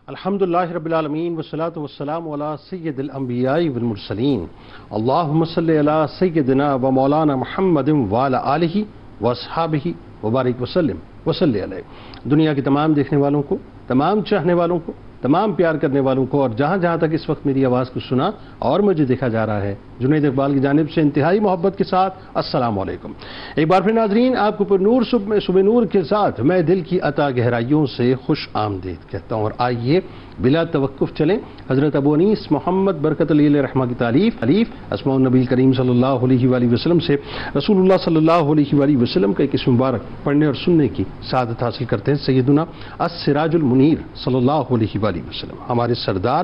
الحمدللہ رب العالمین والصلاة والسلام علی سید الانبیاء والمرسلین اللہم صلی علی سیدنا و مولانا محمد وعلی آلہ واصحابہ وبارک وسلم وصلی علیہ۔ دنیا کے تمام دیکھنے والوں کو، تمام چاہنے والوں کو، تمام پیار کرنے والوں کو، اور جہاں جہاں تک اس وقت میری آواز کو سنا اور مجھے دیکھا جا رہا ہے، جنید اقبال کی جانب سے انتہائی محبت کے ساتھ السلام علیکم۔ ایک بار پھر ناظرین، آپ کو پر نور صبح نور کے ساتھ میں دل کی عطا گہرائیوں سے خوش آمدید کہتا ہوں، اور آئیے بلا توقف چلیں حضرت ابو انیس محمد برکت علی علیہ رحمہ کی تعلیف اسماء النبی کریم صلی اللہ علیہ وآلہ وسلم سے رسول اللہ صلی اللہ علیہ وآلہ وسلم کا ایک اسم مبارک پڑھنے اور سننے کی سعادت حاصل کرتے ہیں۔ سیدنا السراج المنیر صلی اللہ علیہ وآلہ وسلم، ہمارے سردار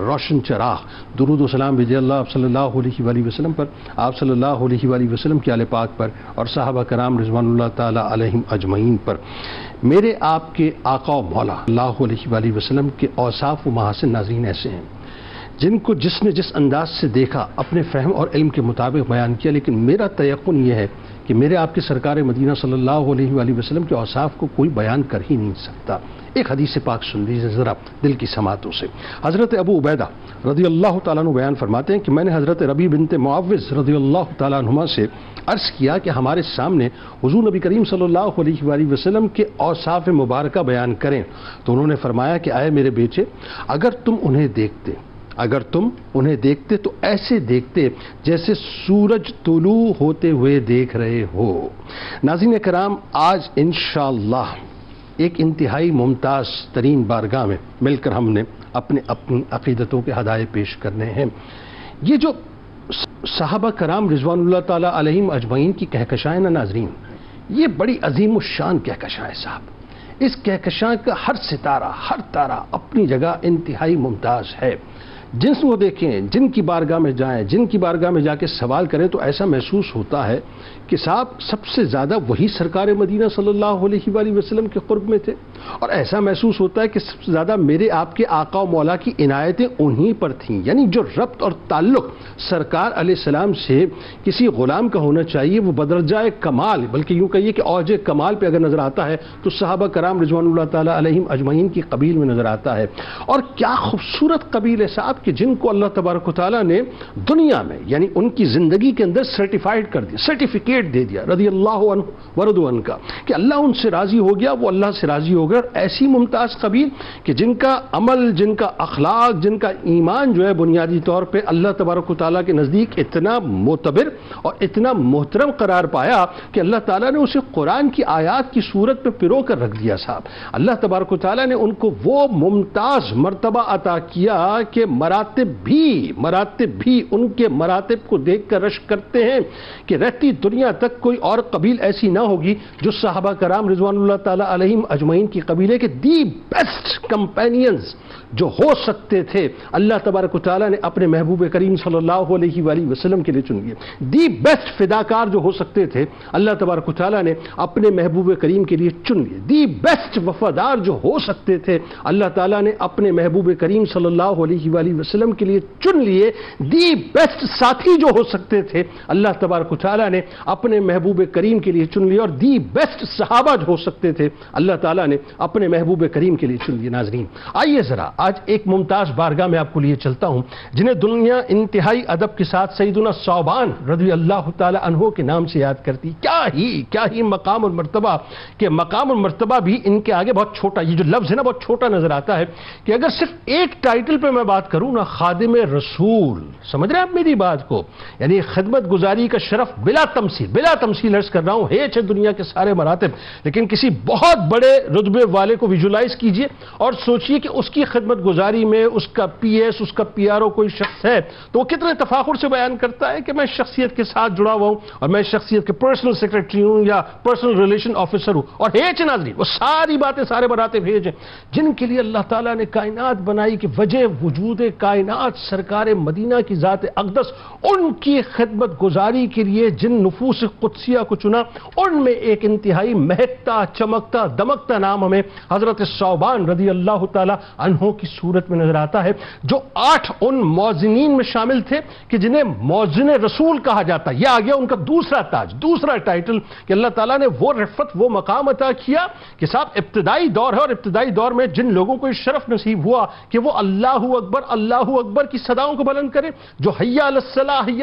روشن چراغ، درود و سلام بھیجے اللہ آپ صلی اللہ علیہ وآلہ وسلم پر، آپ صلی اللہ علیہ وآلہ وسلم کے آل پاک پر، اور صحابہ کرام رضوان اللہ تعالی علیہم اجمعین پر۔ میرے آپ کے آقا و مولا اللہ علیہ وآلہ وسلم کے اوصاف و محاسن ناظرین ایسے ہیں جن کو جس نے جس انداز سے دیکھا اپنے فہم اور علم کے مطابق بیان کیا، لیکن میرا تیقن یہ ہے کہ میرے آپ کے سرکار مدینہ صلی اللہ علیہ وآلہ وسلم کے اوصاف کو کوئی بیان کر ہی نہیں سکتا۔ ایک حدیث پاک سن لیجیے ذرا دل کی سماعتوں سے۔ حضرت ابو عبیدہ رضی اللہ تعالیٰ عنہ بیان فرماتے ہیں کہ میں نے حضرت ربیع بنت معوذ رضی اللہ تعالیٰ عنہما سے عرض کیا کہ ہمارے سامنے حضور نبی کریم صلی اللہ علیہ وآلہ وسلم کے اوصاف مبارکہ بیان کریں، تو انہوں نے فرمایا کہ اے میرے بیٹے، اگر تم انہیں دیکھتے تو ایسے دیکھتے جیسے سورج طلوع ہوتے ہوئے دیکھ رہے ہو۔ ناظرین کرام، آج انشاءاللہ ایک انتہائی ممتاز ترین بارگاہ میں مل کر ہم نے اپنی عقیدتوں کے ہدایے پیش کرنے ہیں۔ یہ جو صحابہ کرام رضوان اللہ تعالی علیہم اجمعین کی کہکشائیں نا ناظرین، یہ بڑی عظیم الشان کہکشائیں صاحب۔ اس کہکشاں کا ہر ستارہ، ہر تارہ اپنی جگہ انتہائی ممتاز ہے۔ جن کو دیکھیں، جن کی بارگاہ میں جائیں، جن کی بارگاہ میں جا کے سوال کریں تو ایسا محسوس ہوتا ہے کہ صاحب سب سے زیادہ وہی سرکار مدینہ صلی اللہ علیہ وآلہ وسلم کے قرب میں تھے، اور ایسا محسوس ہوتا ہے کہ سب سے زیادہ میرے آپ کے آقا و مولا کی عنایتیں انہی پر تھیں۔ یعنی جو ربط اور تعلق سرکار علیہ السلام سے کسی غلام کا ہونا چاہیے وہ بدرجائے کمال، بلکہ یوں کہیے کہ اوج کمال پہ اگر نظر آتا ہے تو صحابہ کرام رضوان اللہ تعالی علیہم اجمعین کی قبیل میں نظر آتا ہے۔ اور کیا خوبصورت قبیل ہے صاحب کہ جن کو اللہ تبارک و تعالیٰ نے دنیا میں یعنی ان کی زندگی کے اندر سرٹیفائیڈ کر دیا، سرٹیفکیٹ دے دیا رضی اللہ عنہ ورضوا عنہ کا، کہ اللہ ان سے راضی ہو گیا، وہ اللہ سے راضی ہو گیا۔ اور ایسی ممتاز قبیل کہ جن کا عمل، جن کا اخلاق، جن کا ایمان جو ہے بنیادی طور پہ اللہ تبارک و تعالیٰ کے نزدیک اتنا معتبر اور اتنا محترم قرار پایا کہ اللہ تعالیٰ نے اسے قرآن کی آیات کی صورت میں پرو کر رکھ دیا صاحب۔ اللہ تبارک و تعالیٰ نے ان کو وہ ممتاز مرتبہ عطا کیا کہ مراتب بھی ان کے مراتب کو دیکھ کر رشک کرتے ہیں کہ رہتی دنیا تک کوئی اور قبیل ایسی نہ ہوگی جو صحابہ کرام رضوان اللہ تعالی علیہم اجمعین کی قبیلے کے دی بیسٹ کمپینینز جو ہو سکتے تھے اللہ تبارک و تعالیٰ نے اپنے محبوب کریم صلی اللہ علیہ وآلہ وسلم کے لیے چن لیے۔ دی بیسٹ فداکار جو ہو سکتے تھے اللہ تبارک و تعالیٰ نے اپنے محبوب کریم کے لیے چن لیے۔ دی بیسٹ وفادار جو ہو سکتے تھے اللہ تعالیٰ نے اپنے محبوب کریم صلی اللہ علیہ وآلہ وسلم کے لیے چن لیے۔ دی بیسٹ ساتھی جو ہو سکتے تھے اللہ تبارک و تعالیٰ نے اپنے محبوب کریم کے لیے چن لیے، اور دی بیسٹ صحابہ جو ہو سکتے تھے اللہ تعالیٰ نے اپنے محبوب کریم کے لیے چن لیے۔ ناظرین آئیے ذرا آج ایک ممتاز بارگاہ میں آپ کو لیے چلتا ہوں جنہیں دنیا انتہائی ادب کے ساتھ سیدنا ثوبان رضی اللہ تعالی عنہ کے نام سے یاد کرتی۔ کیا ہی مقام اور مرتبہ، کہ مقام اور مرتبہ بھی ان کے آگے بہت چھوٹا، یہ جو لفظ ہے نا بہت چھوٹا نظر آتا ہے، کہ اگر صرف ایک ٹائٹل پہ میں بات کروں نا، خادم رسول، سمجھ رہے ہیں آپ میری بات کو، یعنی خدمت گزاری کا شرف بلا تمثیل عرض کر رہا ہوں، ہے دنیا کے سارے مراتب، لیکن کسی بہت بڑے رتبے والے کو ویژولائز کیجئے اور سوچئے کہ اس کی خدمت گزاری میں اس کا پی ایس، اس کا پی آر او کوئی شخص ہے تو وہ کتنے تفاخر سے بیان کرتا ہے کہ میں شخصیت کے ساتھ جڑا ہوا ہوں اور میں شخصیت کے پرسنل سیکرٹری ہوں یا پرسنل ریلیشن آفیسر ہوں۔ اور ہیچ ناظرین، وہ ساری باتیں، سارے مراتب ہیچ ہیں جن کے لیے اللہ تعالیٰ نے کائنات بنائی کہ وجہ وجود کائنات سرکار مدینہ کی ذات اقدس ان کی خدمت گزاری کے لیے جن نفوس قدسیہ کو چنا، ان میں ایک انتہائی مہکتا چمکتا دمکتا نام ہمیں حضرت ثوبان رضی اللہ تعالی عنہ کی صورت میں نظر آتا ہے، جو 8 ان موزنین میں شامل تھے کہ جنہیں موزن رسول کہا جاتا ہے۔ یہ آ گیا ان کا دوسرا تاج، دوسرا ٹائٹل کہ اللہ تعالیٰ نے وہ رفعت، وہ مقام عطا کیا کہ صاحب ابتدائی دور ہے، اور ابتدائی دور میں جن لوگوں کو یہ شرف نصیب ہوا کہ وہ اللہ اکبر کی صداؤں کو بلند کریں، جو حی علی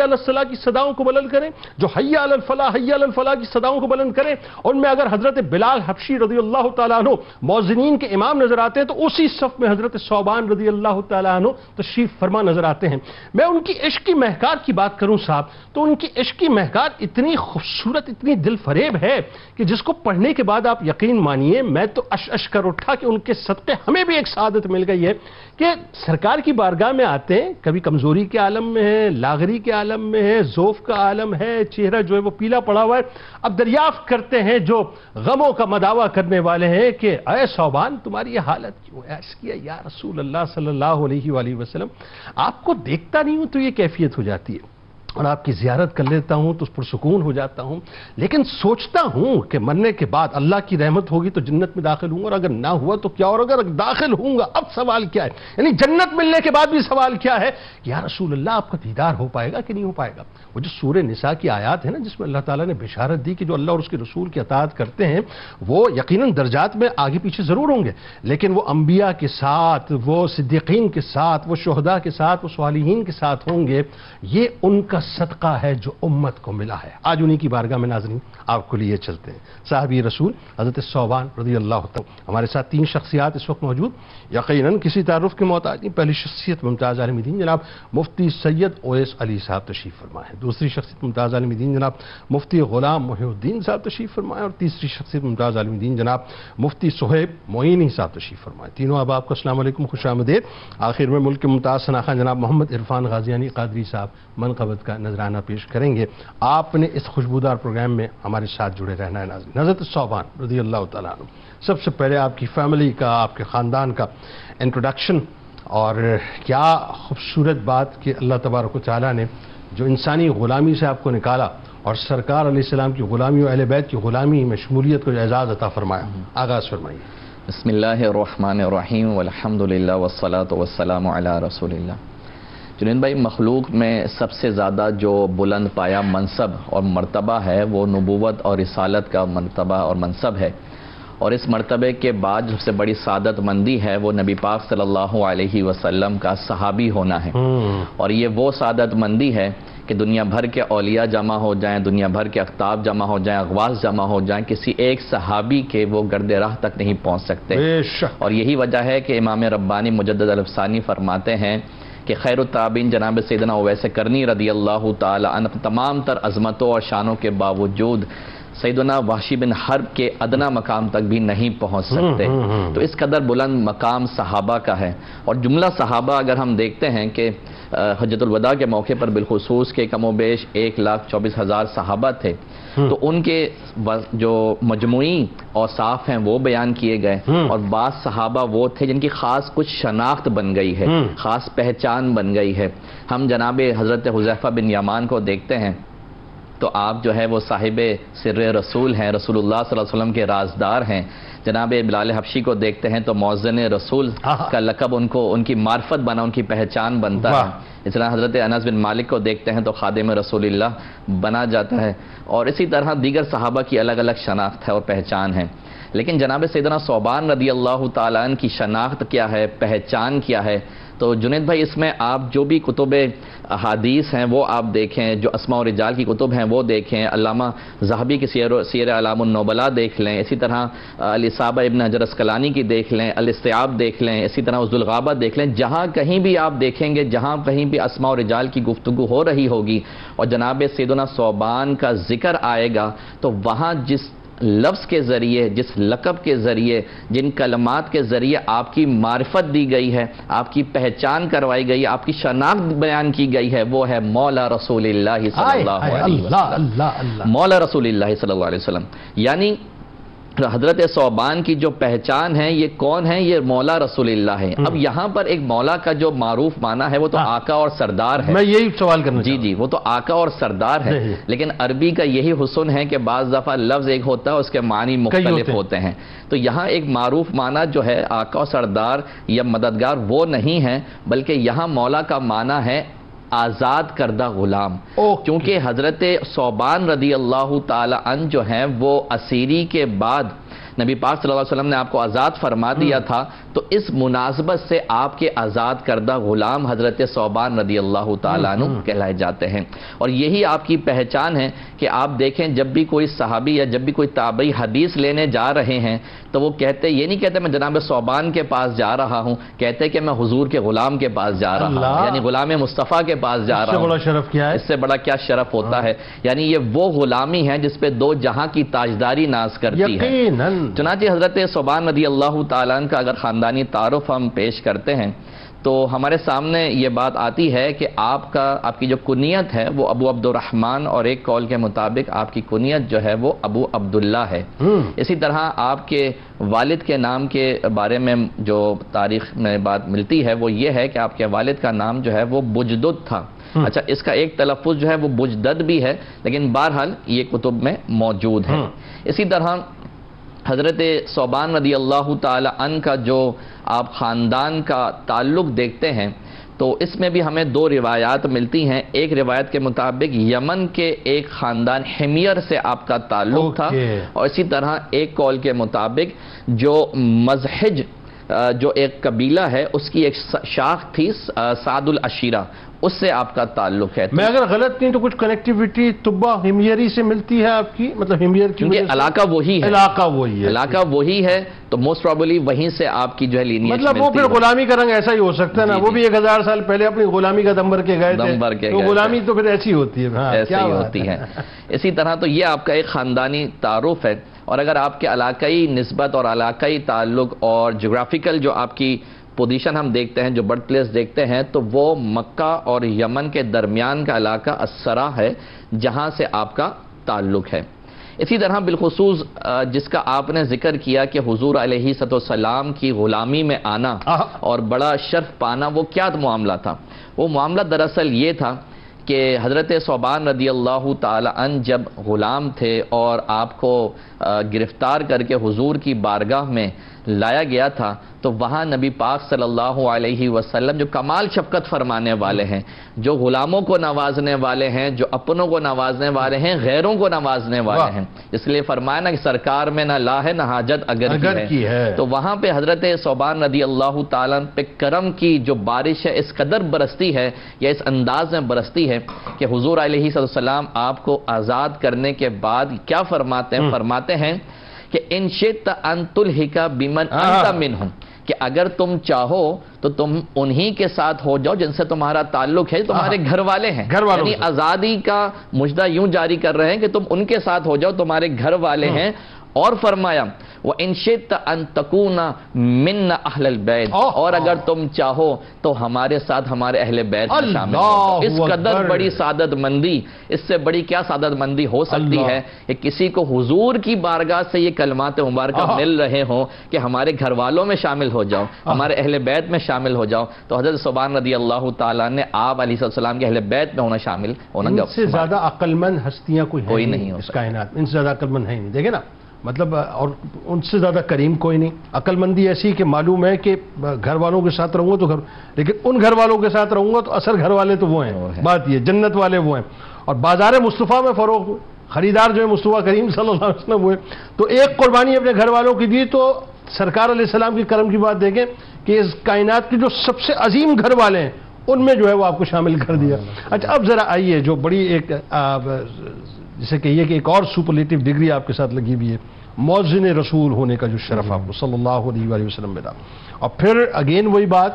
الصلاح کی صداؤں کو بلند کریں، جو حی علی الفلاح کی صداؤں کو بلند کریں، ان میں اگر حضرت بلال حبشی رضی اللہ تعالیٰ عنہ موزنین کے امام نظر آتے ہیں تو اسی صف میں حضرت ثوبان رضی اللہ تعالیٰ عنہ تشریف فرما نظر آتے ہیں۔ میں ان کی عشق کی مہکار کی بات کروں صاحب تو ان کی عشق کی مہکار اتنی خوبصورت، اتنی دل فریب ہے کہ جس کو پڑھنے کے بعد آپ یقین مانیے میں تو اش کر اٹھا کہ ان کے صدقے ہمیں بھی ایک سعادت مل گئی ہے کہ سرکار کی بارگاہ میں آتے ہیں، کبھی کمزوری کے عالم میں ہے، لاغری کے عالم میں ہے، ذوف کا عالم ہے، چہرہ جو ہے وہ پیلا پڑا ہوا ہے، اب دریافت کرتے ہیں جو غموں کا مداوع کرنے والے ہیں کہ اے ثوبان تمہاری یہ حالت کیوں ہے؟ عرض کیا یا رسول اللہ صلی اللہ علیہ وآلہ وسلم آپ کو دیکھتا نہیں ہوں تو یہ کیفیت ہو جاتی ہے، اور آپ کی زیارت کر لیتا ہوں تو اس پر سکون ہو جاتا ہوں، لیکن سوچتا ہوں کہ مرنے کے بعد اللہ کی رحمت ہوگی تو جنت میں داخل ہوں گا، اور اگر نہ ہوا تو کیا، اور اگر داخل ہوں گا اب سوال کیا ہے، یعنی جنت ملنے کے بعد بھی سوال کیا ہے کہ یا رسول اللہ آپ کا دیدار ہو پائے گا کہ نہیں ہو پائے گا۔ وہ جو سورہ نساء کی آیات ہے نا جس میں اللہ تعالیٰ نے بشارت دی کہ جو اللہ اور اس کے رسول کی اطاعت کرتے ہیں وہ یقیناً درجات میں آگے پیچھے ضرور ہوں گے، لیکن وہ انبیاء کے ساتھ، وہ صدیقین کے ساتھ، وہ شہداء کے ساتھ، وہ صالحین کے ساتھ ہوں گے، یہ ان کا صدقہ ہے جو امت کو ملا ہے۔ آج انہی کی بارگاہ میں ناظرین آپ کو لیے چلتے ہیں صحابی رسول حضرت ثوبان رضی اللہ تعالیٰ۔ ہمارے ساتھ 3 شخصیات اس وقت موجود، یقیناً کسی تعارف کے محتاج نہیں۔ پہلی شخصیت ممتاز عالم دین جناب مفتی سید اویس علی صاحب تشریف فرمائے ہیں، دوسری شخصیت ممتاز عالم دین جناب مفتی غلام محی الدین صاحب تشریف فرمائے، اور تیسری شخصیت ممتاز عالم دین جناب مفتی صہیب معینی صاحب تشریف فرمائے۔ تینوں احباب کو السلام علیکم، خوش آمدید۔ آخر میں ملک کے ممتاز ثناخواں جناب محمد عرفان غازیانی قادری صاحب منقبت کا نذرانہ پیش کریں گے۔ آپ نے اس خوشبودار پروگرام میں ہمارے ساتھ جڑے رہنا ہے ناظرین۔ حضرت ثوبان رضی اللہ تعالیٰ عنہ، سب سے پہلے آپ کی فیملی کا، آپ کے خاندان کا انٹروڈکشن، اور کیا خوبصورت بات کہ اللہ تبارک و تعالیٰ نے جو انسانی غلامی سے آپ کو نکالا اور سرکار علیہ السلام کی غلامی و اہل بیت کی غلامی میں شمولیت کو اعزاز عطا فرمایا۔ آغاز فرمائیے۔ بسم اللہ الرحمن الرحیم والحمد للہ والصلاة والسلام علی رسول اللہ۔ جنید بھائی، مخلوق میں سب سے زیادہ جو بلند پایا منصب اور مرتبہ ہے وہ نبوت اور رسالت کا مرتبہ اور منصب ہے، اور اس مرتبے کے بعد جو سب سے بڑی سعادت مندی ہے وہ نبی پاک صلی اللہ علیہ وسلم کا صحابی ہونا ہے، اور یہ وہ سعادت مندی ہے کہ دنیا بھر کے اولیاء جمع ہو جائیں، دنیا بھر کے اقطاب جمع ہو جائیں، اغواث جمع ہو جائیں، کسی ایک صحابی کے وہ گرد راہ تک نہیں پہنچ سکتے۔ اور یہی وجہ ہے کہ امام ربانی مجدد الافسانی فرماتے ہیں کہ خیر التابعین جناب سیدنا اویس کرنی رضی اللہ تعالی عنہ تمام تر عظمتوں اور شانوں کے باوجود سیدنا وحشی بن حرب کے ادنا مقام تک بھی نہیں پہنچ سکتے۔ تو اس قدر بلند مقام صحابہ کا ہے، اور جملہ صحابہ اگر ہم دیکھتے ہیں کہ حجۃ الوداع کے موقع پر بالخصوص کے کم و بیش 1,24,000 صحابہ تھے، تو ان کے جو مجموعی اوصاف ہیں وہ بیان کیے گئے، اور بعض صحابہ وہ تھے جن کی خاص کچھ شناخت بن گئی ہے، خاص پہچان بن گئی ہے۔ ہم جناب حضرت حذیفہ بن یمان کو دیکھتے ہیں تو آپ جو ہے وہ صاحب سر رسول ہیں، رسول اللہ صلی اللہ علیہ وسلم کے رازدار ہیں۔ جناب بلال حبشی کو دیکھتے ہیں تو موزن رسول کا لقب ان کی معرفت بنا، ان کی پہچان بنتا ہے۔ اس طرح حضرت انس بن مالک کو دیکھتے ہیں تو خادم رسول اللہ بنا جاتا ہے، اور اسی طرح دیگر صحابہ کی الگ الگ شناخت ہے اور پہچان ہے۔ لیکن جناب سیدنا ثوبان رضی اللہ تعالیٰ عنہ کی شناخت کیا ہے، پہچان کیا ہے؟ تو جنید بھائی، اس میں آپ جو بھی کتب احادیث ہیں وہ آپ دیکھیں، جو اسماء و رجال کی کتب ہیں وہ دیکھیں، علامہ ذہبی کی سیر اعلام النبلاء دیکھ لیں، اسی طرح الاصابہ ابن حجر عسقلانی کی دیکھ لیں، الاستیعاب دیکھ لیں، اسی طرح عزل الغابہ دیکھ لیں، جہاں کہیں بھی آپ دیکھیں گے، جہاں کہیں بھی اسماء و رجال کی گفتگو ہو رہی ہوگی اور جناب سیدنا ثوبان کا ذکر آئے گا تو وہاں جس لفظ کے ذریعے، جس لقب کے ذریعے، جن کلمات کے ذریعے آپ کی معرفت دی گئی ہے، آپ کی پہچان کروائی گئی ہے، آپ کی شناخت بیان کی گئی ہے، وہ ہے مولا رسول اللہ صلی اللہ علیہ وسلم۔ مولا رسول اللہ صلی اللہ علیہ وسلم، یعنی حضرت ثوبان کی جو پہچان ہے یہ کون ہے؟ یہ مولا رسول اللہ ہے۔ اب یہاں پر ایک مولا کا جو معروف معنی ہے وہ تو آقا اور سردار ہے۔ میں یہی سوال کرنا جی جی، وہ تو آقا اور سردار ہے، لیکن عربی کا یہی حسن ہے کہ بعض دفعہ لفظ ایک ہوتا ہے اس کے معنی مختلف ہوتے ہیں۔ تو یہاں ایک معروف معنی جو ہے آقا اور سردار یا مددگار وہ نہیں ہے، بلکہ یہاں مولا کا معنی ہے آزاد کردہ غلام، کیونکہ حضرت ثوبان رضی اللہ تعالی عنہ جو ہیں وہ اسیری کے بعد نبی پاک صلی اللہ علیہ وسلم نے آپ کو آزاد فرما دیا تھا، تو اس مناسبت سے آپ کے آزاد کردہ غلام حضرت ثوبان رضی اللہ تعالیٰ عنہ کہلائے جاتے ہیں۔ اور یہی آپ کی پہچان ہے کہ آپ دیکھیں جب بھی کوئی صحابی یا جب بھی کوئی تابعی حدیث لینے جا رہے ہیں تو وہ کہتے، یہ نہیں کہتے میں جناب ثوبان کے پاس جا رہا ہوں، کہتے کہ میں حضور کے غلام کے پاس جا رہا ہوں، یعنی غلام مصطفیٰ کے پاس جا رہا ہوں۔ بڑا شرف کیا ہے؟ اس سے بڑا کیا شرف ہوتا ہے؟ یعنی یہ وہ غلامی ہے جس پہ دو جہاں کی تاجداری ناز کرتی ہے۔ چنانچہ حضرت ثوبان رضی اللہ تعالیٰ عنہ کا اگر خاندانی تعارف ہم پیش کرتے ہیں تو ہمارے سامنے یہ بات آتی ہے کہ آپ کی جو کنیت ہے وہ ابو عبد الرحمن، اور ایک قول کے مطابق آپ کی کنیت جو ہے وہ ابو عبداللہ ہے۔ اسی طرح آپ کے والد کے نام کے بارے میں جو تاریخ میں بات ملتی ہے وہ یہ ہے کہ آپ کے والد کا نام جو ہے وہ بجدد تھا۔ اچھا، اس کا ایک تلفظ جو ہے وہ بجدد بھی ہے، لیکن بہرحال یہ کتب میں موجود ہے۔ اسی طرح حضرت ثوبان رضی اللہ تعالی عنہ کا جو آپ خاندان کا تعلق دیکھتے ہیں تو اس میں بھی ہمیں دو روایات ملتی ہیں۔ ایک روایت کے مطابق یمن کے ایک خاندان حمیر سے آپ کا تعلق تھا، اور اسی طرح ایک قول کے مطابق جو مزحج جو ایک قبیلہ ہے اس کی ایک شاخ تھی سعد العشیرہ، اس سے آپ کا تعلق ہے۔ میں اگر غلط نہیں تو کچھ کنیکٹیویٹی طبہ ہمیری سے ملتی ہے آپ کی، مطلب ہمیر کی، کیونکہ علاقہ وہی ہے، علاقہ وہی ہے تو موسٹ پروبیبلی وہیں سے آپ کی جو ہے لینیج مطلب وہ پھر غلامی کا رنگ ایسا ہی ہو سکتا ہے نا، وہ بھی 1000 سال پہلے اپنی غلامی کا دم بھر کے گئے تھے، تو غلامی تو پھر ایسی ہوتی ہے، ایسی ہی ہوتی ہے۔ اسی طرح تو یہ آپ کا ایک خاندانی تعارف ہے، اور اگر آپ کے علاقائی نسبت اور علاقائی تعلق اور جغرافیکل جو آپ کی پوزیشن ہم دیکھتے ہیں، جو برتھ پلیس دیکھتے ہیں، تو وہ مکہ اور یمن کے درمیان کا علاقہ السرا ہے جہاں سے آپ کا تعلق ہے۔ اسی طرح بالخصوص جس کا آپ نے ذکر کیا کہ حضور علیہ السلام کی غلامی میں آنا اور بڑا شرف پانا، وہ کیا معاملہ تھا؟ وہ معاملہ دراصل یہ تھا کہ حضرت ثوبان رضی اللہ تعالی عنہ جب غلام تھے اور آپ کو گرفتار کر کے حضور کی بارگاہ میں لایا گیا تھا، تو وہاں نبی پاک صلی اللہ علیہ وسلم جو کمال شفقت فرمانے والے ہیں، جو غلاموں کو نوازنے والے ہیں، جو اپنوں کو نوازنے والے ہیں، غیروں کو نوازنے والے ہیں، اس لیے فرمایا نا کہ سرکار میں نہ لا ہے نہ حاجت اگر کی ہے۔ تو وہاں پہ حضرت ثوبان رضی اللہ تعالیٰ پہ کرم کی جو بارش ہے اس قدر برستی ہے یا اس انداز میں برستی ہے کہ حضور علیہ السلام آپ کو آزاد کرنے کے بعد کیا فرماتے ہیں؟ فرماتے ہیں کہ ان شئت ان تلحق بمن انت منہم، کہ اگر تم چاہو تو تم انہی کے ساتھ ہو جاؤ جن سے تمہارا تعلق ہے، تمہارے گھر والے ہیں، یعنی آزادی کا مجدہ یوں جاری کر رہے ہیں کہ تم ان کے ساتھ ہو جاؤ، تمہارے گھر والے ہیں۔ اور فرمایا وَإِن شِئْتَ أَن تَكُونَ مِنَّ أَهْلَ الْبَيْتِ، اور اگر تم چاہو تو ہمارے ساتھ ہمارے اہل بیت میں شامل ہو۔ اس قدر بڑی سعادت مندی، اس سے بڑی کیا سعادت مندی ہو سکتی ہے کہ کسی کو حضور کی بارگاہ سے یہ کلمات مبارکہ مل رہے ہوں کہ ہمارے گھر والوں میں شامل ہو جاؤ، ہمارے اہل بیت میں شامل ہو جاؤ۔ تو حضرت ثوبان رضی اللہ تعالیٰ نے آپ علیہ السلام کے اہل بیت میں ہونا شامل ہونا، ان سے زیادہ عقل مند ہستیاں کوئی نہیں اس کائنات، ان سے زیادہ عقل مند ہے نہیں، دیکھیں نا، مطلب اور ان سے زیادہ کریم کوئی نہیں۔ عقل مندی ایسی کہ معلوم ہے کہ گھر والوں کے ساتھ رہوں گا تو لیکن ان گھر والوں کے ساتھ رہوں گا تو اصل گھر والے تو وہ ہیں، بات یہ جنت والے وہ ہیں، اور بازار مصطفیٰ میں فروغ خریدار جو ہے مصطفیٰ کریم صلی اللہ علیہ وسلم ہوئے، تو ایک قربانی اپنے گھر والوں کی دی۔ تو سرکار علیہ السلام کی کرم کی بات دیکھیں کہ اس کائنات کے جو سب سے عظیم گھر والے ہیں ان میں جو ہے وہ آپ کو شامل کر دیا۔ اچھا، اب ذرا آئیے، جو بڑی ایک جسے کہیے کہ ایک اور سپرلیٹو ڈگری آپ کے ساتھ لگی ہوئی ہے، مؤذن رسول ہونے کا جو شرف آپ کو صلی اللہ علیہ وآلہ وسلم ملا، اور پھر اگین وہی بات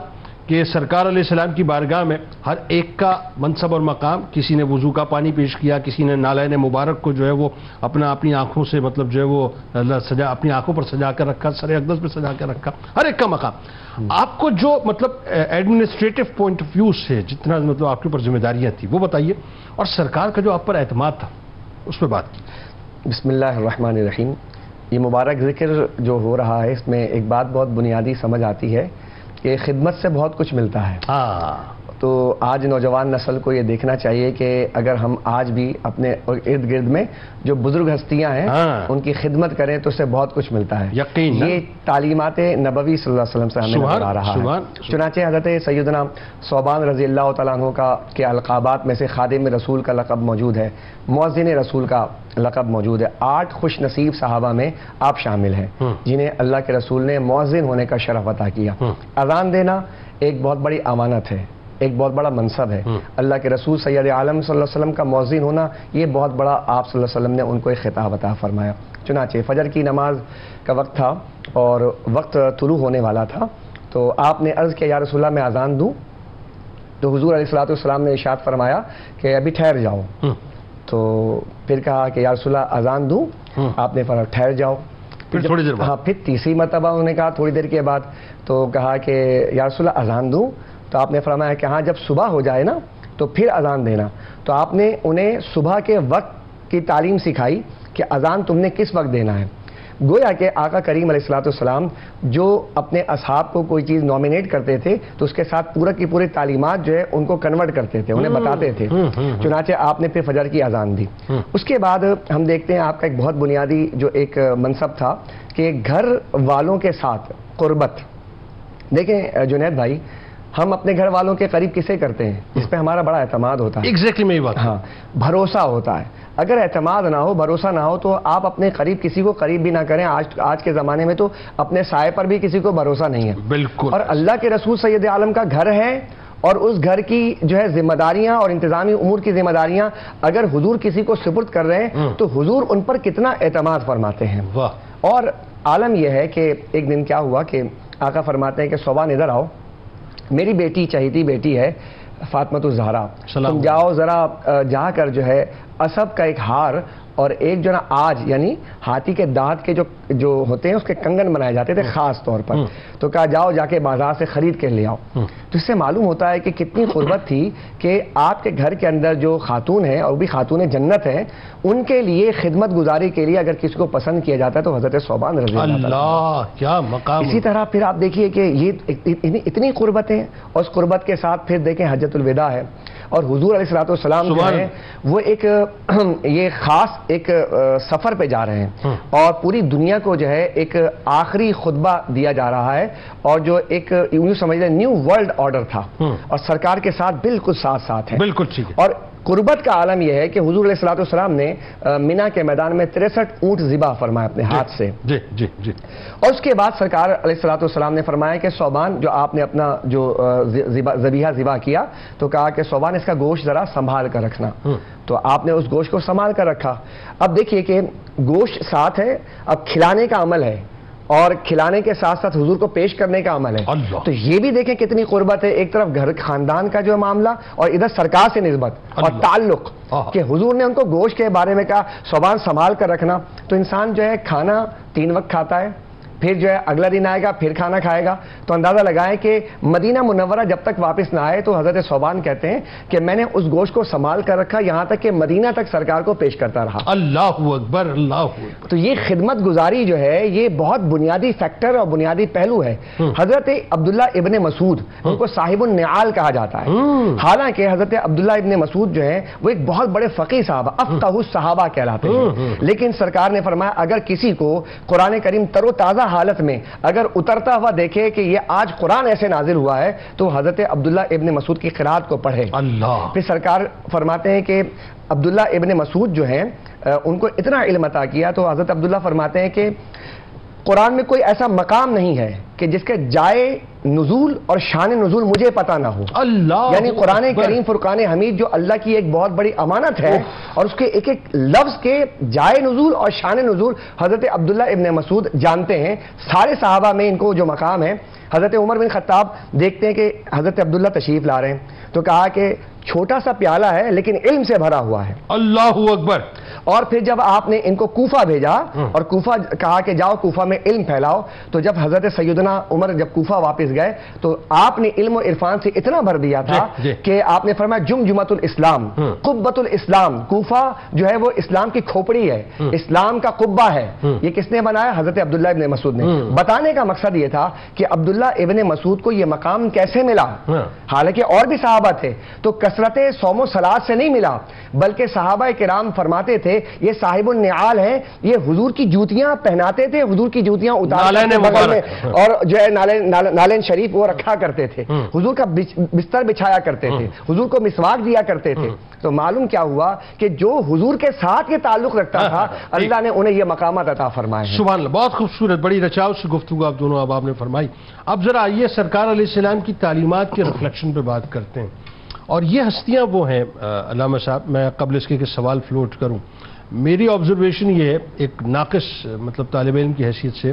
کہ سرکار علیہ السلام کی بارگاہ میں ہر ایک کا منصب اور مقام، کسی نے وضو کا پانی پیش کیا، کسی نے نالین مبارک کو جو ہے وہ اپنی آنکھوں سے مطلب جو ہے وہ اپنی آنکھوں پر سجا کر رکھا، سر اقدس پہ سجا کر رکھا، ہر ایک کا مقام۔ آپ کو جو مطلب ایڈمنسٹریٹو پوائنٹ آف ویو سے جتنا مطلب آپ کے اوپر ذمہ داریاں تھیں وہ بتائیے، اور سرکار کا جو آپ پر اعتماد تھا اس پہ بات کی۔ بسم اللہ الرحمن الرحیم۔ یہ مبارک ذکر جو ہو رہا ہے، اس میں ایک بات بہت بنیادی سمجھ آتی ہے کہ خدمت سے بہت کچھ ملتا ہے. تو آج نوجوان نسل کو یہ دیکھنا چاہیے کہ اگر ہم آج بھی اپنے ارد گرد میں جو بزرگ ہستیاں ہیں ان کی خدمت کریں تو اس سے بہت کچھ ملتا ہے. یقین یہ تعلیمات نبوی صلی اللہ علیہ وسلم سے ہمیں نظر آ رہا ہے. چنانچہ حضرت سیدنا ثوبان رضی اللہ تعالیٰ عنہ کے القابات میں سے خادم رسول کا لقب موجود ہے، مؤذن رسول کا لقب موجود ہے. 8 خوش نصیب صحابہ میں آپ شامل ہیں جنہیں اللہ کے رسول نے مؤذن ہونے کا شرف عطا کیا. اذان دینا ایک بہت بڑی امانت ہے، ایک بہت بڑا منصب ہے. اللہ کے رسول سید عالم صلی اللہ علیہ وسلم کا مؤذن ہونا یہ بہت بڑا، آپ صلی اللہ علیہ وسلم نے ان کو ایک خطاب عطا فرمایا. چنانچہ فجر کی نماز کا وقت تھا اور وقت طلوع ہونے والا تھا، تو آپ نے عرض کیا یا رسول اللہ میں اذان دوں؟ تو حضور علیہ الصلوۃ والسلام نے ارشاد فرمایا کہ ابھی ٹھہر جاؤ. تو پھر کہا کہ یا رسول اللہ اذان دوں؟ آپ نے فرمایا ٹھہر جاؤ. پھر تھوڑی دیر بعد ہاں پھر تیسری مرتبہ انہوں نے کہا تھوڑی دیر کے بعد، تو کہا کہ یا رسول اللہ اذان دوں؟ تو آپ نے فرمایا کہ ہاں جب صبح ہو جائے نا تو پھر اذان دینا. تو آپ نے انہیں صبح کے وقت کی تعلیم سکھائی کہ اذان تم نے کس وقت دینا ہے. گویا کہ آقا کریم علیہ الصلوۃ والسلام جو اپنے اصحاب کو کوئی چیز نامینیٹ کرتے تھے تو اس کے ساتھ پورا کی پوری تعلیمات جو ہے ان کو کنورٹ کرتے تھے، انہیں بتاتے تھے. چنانچہ آپ نے پھر فجر کی اذان دی. اس کے بعد ہم دیکھتے ہیں آپ کا ایک بہت بنیادی جو ایک منصب تھا کہ گھر والوں کے ساتھ قربت. دیکھیں جنید بھائی، ہم اپنے گھر والوں کے قریب کسے کرتے ہیں؟ جس پہ ہمارا بڑا اعتماد ہوتا ہے. ایگزیکٹلی میری بات. ہاں، بھروسہ ہوتا ہے. اگر اعتماد نہ ہو، بھروسہ نہ ہو تو آپ اپنے قریب کسی کو قریب بھی نہ کریں. آج کے زمانے میں تو اپنے سائے پر بھی کسی کو بھروسہ نہیں ہے. بالکل. اور اللہ کے رسول سید عالم کا گھر ہے اور اس گھر کی جو ہے ذمہ داریاں اور انتظامی امور کی ذمہ داریاں اگر حضور کسی کو سپرد کر رہے ہیں تو حضور ان پر کتنا اعتماد فرماتے ہیں. واہ. اور عالم یہ ہے کہ ایک دن کیا ہوا کہ آقا فرماتے ہیں کہ ثوبان ادھر آؤ، میری بیٹی چہیتی بیٹی ہے فاطمہ الزہرا، تم جاؤ ذرا جا کر جو ہے اسب کا ایک ہار اور ایک جو نا آج یعنی ہاتھی کے دانت کے جو ہوتے ہیں اس کے کنگن بنائے جاتے تھے خاص طور پر. تو کہا جاؤ جا کے بازار سے خرید کے لے آؤ. تو اس سے معلوم ہوتا ہے کہ کتنی قربت تھی کہ آپ کے گھر کے اندر جو خاتون ہیں اور بھی خاتون جنت ہیں ان کے لیے خدمت گزاری کے لیے اگر کسی کو پسند کیا جاتا ہے تو حضرت ثوبان رضی اللہ کیا مقام. اسی طرح پھر آپ دیکھیے کہ یہ اتنی قربتیں اور اس قربت کے ساتھ پھر دیکھیں حجۃ الوداع ہے اور حضور علیہ الصلوۃ والسلام جو ہیں وہ ایک یہ خاص ایک سفر پہ جا رہے ہیں اور پوری دنیا کو جو ہے ایک آخری خطبہ دیا جا رہا ہے اور جو ایک یوں سمجھ لیں نیو ورلڈ آرڈر تھا اور سرکار کے ساتھ بالکل ساتھ ہے. بالکل ٹھیک ہے. اور قربت کا عالم یہ ہے کہ حضور علیہ الصلوۃ والسلام نے مینا کے میدان میں 63 اونٹ ذبح فرمایا اپنے ہاتھ سے. جی جی جی. اور اس کے بعد سرکار علیہ الصلوۃ والسلام نے فرمایا کہ ثوبان جو آپ نے اپنا جو ذبیحہ ذبح کیا تو کہا کہ ثوبان اس کا گوشت ذرا سنبھال کر رکھنا. تو آپ نے اس گوشت کو سنبھال کر رکھا. اب دیکھیے کہ گوشت ساتھ ہے، اب کھلانے کا عمل ہے اور کھلانے کے ساتھ ساتھ حضور کو پیش کرنے کا عمل ہے. تو یہ بھی دیکھیں کتنی قربت ہے. ایک طرف گھر خاندان کا جو معاملہ اور ادھر سرکار سے نسبت اور تعلق کہ حضور نے ان کو گوشت کے بارے میں کہا ثوبان سنبھال کر رکھنا. تو انسان جو ہے کھانا 3 وقت کھاتا ہے، پھر جو ہے اگلا دن آئے گا پھر کھانا کھائے گا. تو اندازہ لگائیں کہ مدینہ منورہ جب تک واپس نہ آئے تو حضرت ثوبان کہتے ہیں کہ میں نے اس گوشت کو سنبھال کر رکھا یہاں تک کہ مدینہ تک سرکار کو پیش کرتا رہا. اللہ اکبر اللہ اکبر. تو یہ خدمت گزاری جو ہے یہ بہت بنیادی فیکٹر اور بنیادی پہلو ہے. حضرت عبداللہ ابن مسعود ان کو صاحب النعال کہا جاتا ہے. حالانکہ حضرت عبداللہ ابن مسعود جو ہیں وہ ایک بہت بڑے فقیہ صحابہ افقہ الصحابہ کہلاتے ہیں. لیکن سرکار نے فرمایا اگر کسی کو قرآن کریم تر و تازہ حالت میں اگر اترتا ہوا دیکھے کہ یہ آج قرآن ایسے نازل ہوا ہے تو حضرت عبداللہ ابن مسعود کی قرات کو پڑھے. اللہ. پھر سرکار فرماتے ہیں کہ عبداللہ ابن مسعود جو ہیں ان کو اتنا علم عطا کیا تو حضرت عبداللہ فرماتے ہیں کہ قرآن میں کوئی ایسا مقام نہیں ہے کہ جس کے جائے نزول اور شان نزول مجھے پتہ نہ ہو. اللہ. یعنی قرآن کریم فرقان حمید جو اللہ کی ایک بہت بڑی امانت ہے اور اس کے ایک ایک لفظ کے جائے نزول اور شان نزول حضرت عبداللہ ابن مسعود جانتے ہیں. سارے صحابہ میں ان کو جو مقام ہے. حضرت عمر بن خطاب دیکھتے ہیں کہ حضرت عبداللہ تشریف لا رہے ہیں تو کہا کہ چھوٹا سا پیالہ ہے لیکن علم سے بھرا ہوا ہے. اللہ اکبر. اور پھر جب آپ نے ان کو کوفہ بھیجا اور کوفہ کہا کہ جاؤ کوفہ میں علم پھیلاؤ، تو جب حضرت سیدنا عمر جب کوفہ واپس گئے تو آپ نے علم و عرفان سے اتنا بھر دیا تھا کہ آپ نے فرمایا جمجمۃ الاسلام، قبۃ الاسلام. کوفہ جو ہے وہ اسلام کی کھوپڑی ہے، اسلام کا قبہ ہے. یہ کس نے بنایا؟ حضرت عبداللہ ابن مسعود نے. بتانے کا مقصد یہ تھا کہ عبداللہ ابن مسعود کو یہ مقام کیسے ملا. حالانکہ اور بھی صحابہ تھے، تو کثرت صوم و صلات سے نہیں ملا، بلکہ صحابہ کرام فرماتے تھے یہ صاحب النعال ہیں، یہ حضور کی جوتیاں پہناتے تھے، حضور کی جوتیاں اتارتے بغل میں، اور جو ہے نالین شریف وہ رکھا کرتے تھے، حضور کا بستر بچھایا کرتے تھے، حضور کو مسواک دیا کرتے تھے. تو معلوم کیا ہوا کہ جو حضور کے ساتھ یہ تعلق رکھتا تھا اللہ نے انہیں یہ مقامات عطا فرمائے ہیں. سبحان اللہ. بہت خوبصورت، بڑی رچاؤ سے گفتگو آپ دونوں آپ نے فرمائی. اب ذرا آئیے سرکار علیہ السلام کی تعلیمات کے ریفلیکشن پہ بات کرتے ہیں. اور یہ ہستیاں وہ ہیں علامہ صاحب، میں قبل اس کے کہ سوال فلوٹ کروں، میری آبزرویشن یہ ہے ایک ناقص مطلب طالب علم کی حیثیت سے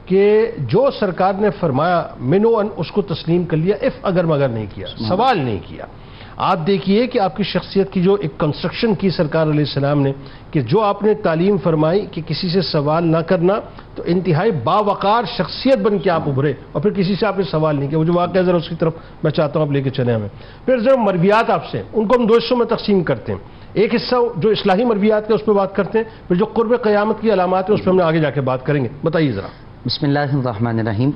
کہ جو سرکار نے فرمایا منو ان اس کو تسلیم کر لیا، اف اگر مگر نہیں کیا، سوال نہیں کیا. آپ دیکھیے کہ آپ کی شخصیت کی جو ایک کنسٹرکشن کی سرکار علیہ السلام نے کہ جو آپ نے تعلیم فرمائی کہ کسی سے سوال نہ کرنا، تو انتہائی باوقار شخصیت بن کے آپ ابھرے اور پھر کسی سے آپ نے سوال نہیں کیا. وہ جو واقعہ ذرا اس کی طرف میں چاہتا ہوں آپ لے کے چلیں ہمیں. پھر ذرا مرویات آپ سے، ان کو ہم 2 حصوں میں تقسیم کرتے ہیں. ایک حصہ جو اصلاحی مرویات کا اس پہ بات کرتے ہیں، پھر جو قرب قیامت کی علامات ہیں اس پہ ہم آگے جا کے بات کریں گے. بتائیے ذرا. بسم اللہ الرحمن الرحیم.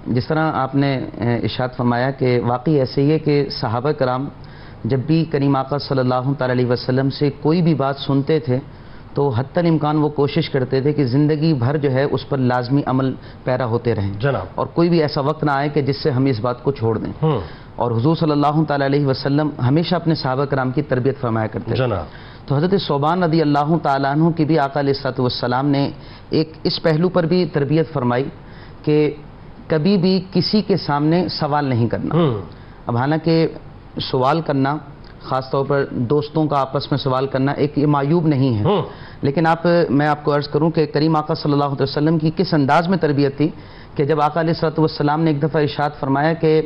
جس طرح آپ نے ارشاد فرمایا کہ واقعی ایسے ہی ہے کہ صحابہ کرام جب بھی کریم آقا صلی اللہ تعالی علیہ وسلم سے کوئی بھی بات سنتے تھے تو حتی الامکان وہ کوشش کرتے تھے کہ زندگی بھر جو ہے اس پر لازمی عمل پیرا ہوتے رہیں جناب، اور کوئی بھی ایسا وقت نہ آئے کہ جس سے ہم اس بات کو چھوڑ دیں. اور حضور صلی اللہ تعالی علیہ وسلم ہمیشہ اپنے صحابہ کرام کی تربیت فرمایا کرتے تھے. تو حضرت ثوبان رضی اللہ تعالیٰ عنہ کی بھی آقا علیہ السلام نے ایک اس پہلو پر بھی تربیت فرمائی کہ کبھی بھی کسی کے سامنے سوال نہیں کرنا. اب حالانکہ سوال کرنا خاص طور پر دوستوں کا آپس میں سوال کرنا ایک معیوب نہیں ہے، لیکن میں آپ کو عرض کروں کہ کریم آقا صلی اللہ علیہ وسلم کی کس انداز میں تربیت تھی کہ جب آقا علیہ السلام نے ایک دفعہ ارشاد فرمایا کہ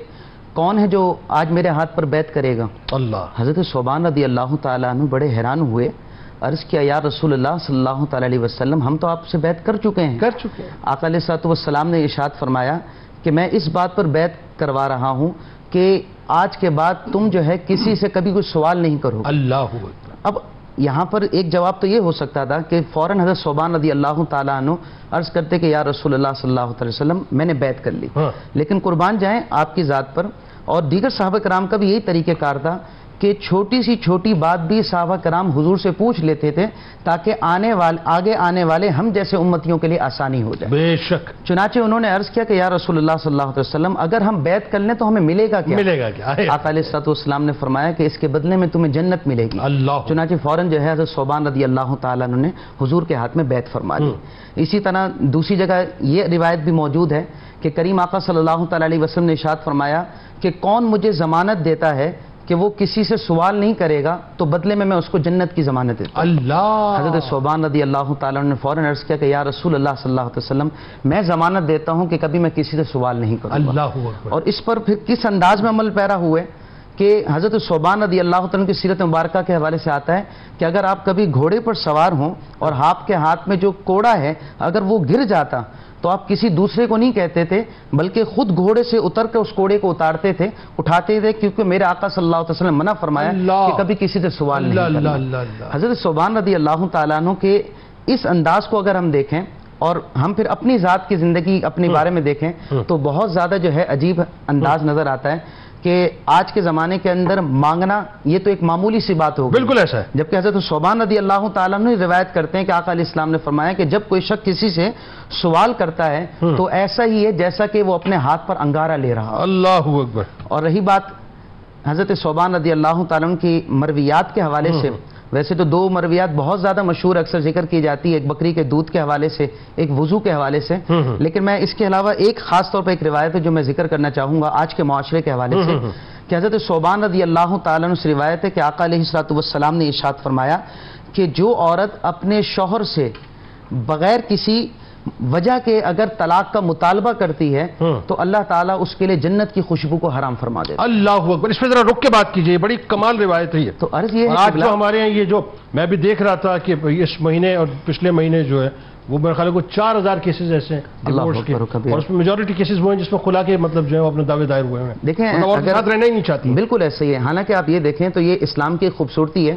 کون ہے جو آج میرے ہاتھ پر بیعت کرے گا؟ اللہ. حضرت ثوبان رضی اللہ تعالیٰ عنہ بڑے حیران ہوئے، عرض کیا یا رسول اللہ صلی اللہ تعالیٰ علیہ وسلم ہم تو آپ سے بیعت کر چکے ہیں. آقا علیہ السلام نے ارشاد فرمایا کہ میں اس بات پر بیعت کروا رہا ہوں کہ آج کے بعد تم جو ہے کسی سے کبھی کوئی سوال نہیں کرو. اللہ. اب یہاں پر ایک جواب تو یہ ہو سکتا تھا کہ فوراً حضرت ثوبان رضی اللہ تعالیٰ عنہ عرض کرتے کہ یا رسول اللہ صلی اللہ علیہ وسلم میں نے بیعت کر لی. لیکن قربان جائیں آپ کی ذات پر اور دیگر صحابہ کرام کا بھی یہی طریقہ کار تھا کہ چھوٹی سی چھوٹی بات بھی صحابہ کرام حضور سے پوچھ لیتے تھے تاکہ آگے آنے والے ہم جیسے امتیوں کے لیے آسانی ہو جائے. بے شک. چنانچہ انہوں نے عرض کیا کہ یا رسول اللہ صلی اللہ علیہ وسلم اگر ہم بیعت کر لیں تو ہمیں ملے گا کیا؟ آقا علیہ السلام نے فرمایا کہ اس کے بدلے میں تمہیں جنت ملے گی. چنانچہ فوراً جو ہے حضرت ثوبان رضی اللہ تعالیٰ عنہ نے حضور کے ہاتھ میں بیعت فرما دی. اسی طرح دوسری جگہ یہ روایت بھی موجود ہے کہ کریم آقا صلی اللہ تعالیٰ علیہ وسلم نے ارشاد فرمایا کہ کون مجھے ضمانت دیتا ہے کہ وہ کسی سے سوال نہیں کرے گا تو بدلے میں اس کو جنت کی ضمانت دیتا ہوں. اللہ. حضرت ثوبان رضی اللہ تعالیٰ نے فوراً عرض کیا کہ یا رسول اللہ صلی اللہ علیہ وسلم میں ضمانت دیتا ہوں کہ کبھی میں کسی سے سوال نہیں کروں گا. اور اس پر پھر کس انداز میں عمل پیرا ہوئے کہ حضرت ثوبان رضی اللہ تعالیٰ کی سیرت مبارکہ کے حوالے سے آتا ہے کہ اگر آپ کبھی گھوڑے پر سوار ہوں اور آپ کے ہاتھ میں جو کوڑا ہے اگر وہ گر جاتا تو آپ کسی دوسرے کو نہیں کہتے تھے بلکہ خود گھوڑے سے اتر کے اس کوڑے کو اتارتے تھے اٹھاتے تھے کیونکہ میرے آقا صلی اللہ علیہ وسلم منع فرمایا کہ کبھی کسی سے سوال نہیں کرنا. حضرت ثوبان رضی اللہ تعالیٰ عنہ کے اس انداز کو اگر ہم دیکھیں اور ہم پھر اپنی ذات کی زندگی اپنے بارے میں دیکھیں تو بہت زیادہ جو ہے عجیب انداز نظر آتا ہے کہ آج کے زمانے کے اندر مانگنا یہ تو ایک معمولی سی بات ہوگی. بالکل ایسا ہے. جبکہ حضرت ثوبان رضی اللہ تعالیٰ عنہ روایت کرتے ہیں کہ آقا علیہ السلام نے فرمایا کہ جب کوئی شخص کسی سے سوال کرتا ہے تو ایسا ہی ہے جیسا کہ وہ اپنے ہاتھ پر انگارہ لے رہا. اللہ اکبر. اور رہی بات حضرت ثوبان رضی اللہ تعالیٰ عنہ کی مرویات کے حوالے سے، ویسے تو 2 مرویات بہت زیادہ مشہور اکثر ذکر کی جاتی ہے، ایک بکری کے دودھ کے حوالے سے، ایک وضو کے حوالے سے، لیکن میں اس کے علاوہ ایک خاص طور پر ایک روایت ہے جو میں ذکر کرنا چاہوں گا آج کے معاشرے کے حوالے سے کہ حضرت ثوبان رضی اللہ تعالیٰ عنہ سے روایت ہے کہ آقا علیہ السلام نے ارشاد فرمایا کہ جو عورت اپنے شوہر سے بغیر کسی وجہ کہ اگر طلاق کا مطالبہ کرتی ہے تو اللہ تعالیٰ اس کے لیے جنت کی خوشبو کو حرام فرما دیتا ہے۔ اللہ اکبر، اس پہ ذرا رک کے بات کیجئے، بڑی کمال روایت ہے یہ۔ تو عرض یہ ہے آج جو ہمارے ہیں، یہ جو میں بھی دیکھ رہا تھا کہ اس مہینے اور پچھلے مہینے جو ہے وہ میرے خیال کو 4000 کیسز ایسے ہیں ڈیورس کے، اور اس میں میجورٹی کیسز وہ ہیں جس میں خلا کے مطلب جو ہے وہ اپنے دعوے دائر ہوئے ہیں، دیکھیں اگر ساتھ رہنا ہی نہیں چاہتی۔ بالکل ایسے ہی ہے، حالانکہ آپ یہ دیکھیں تو یہ اسلام کی خوبصورتی ہے،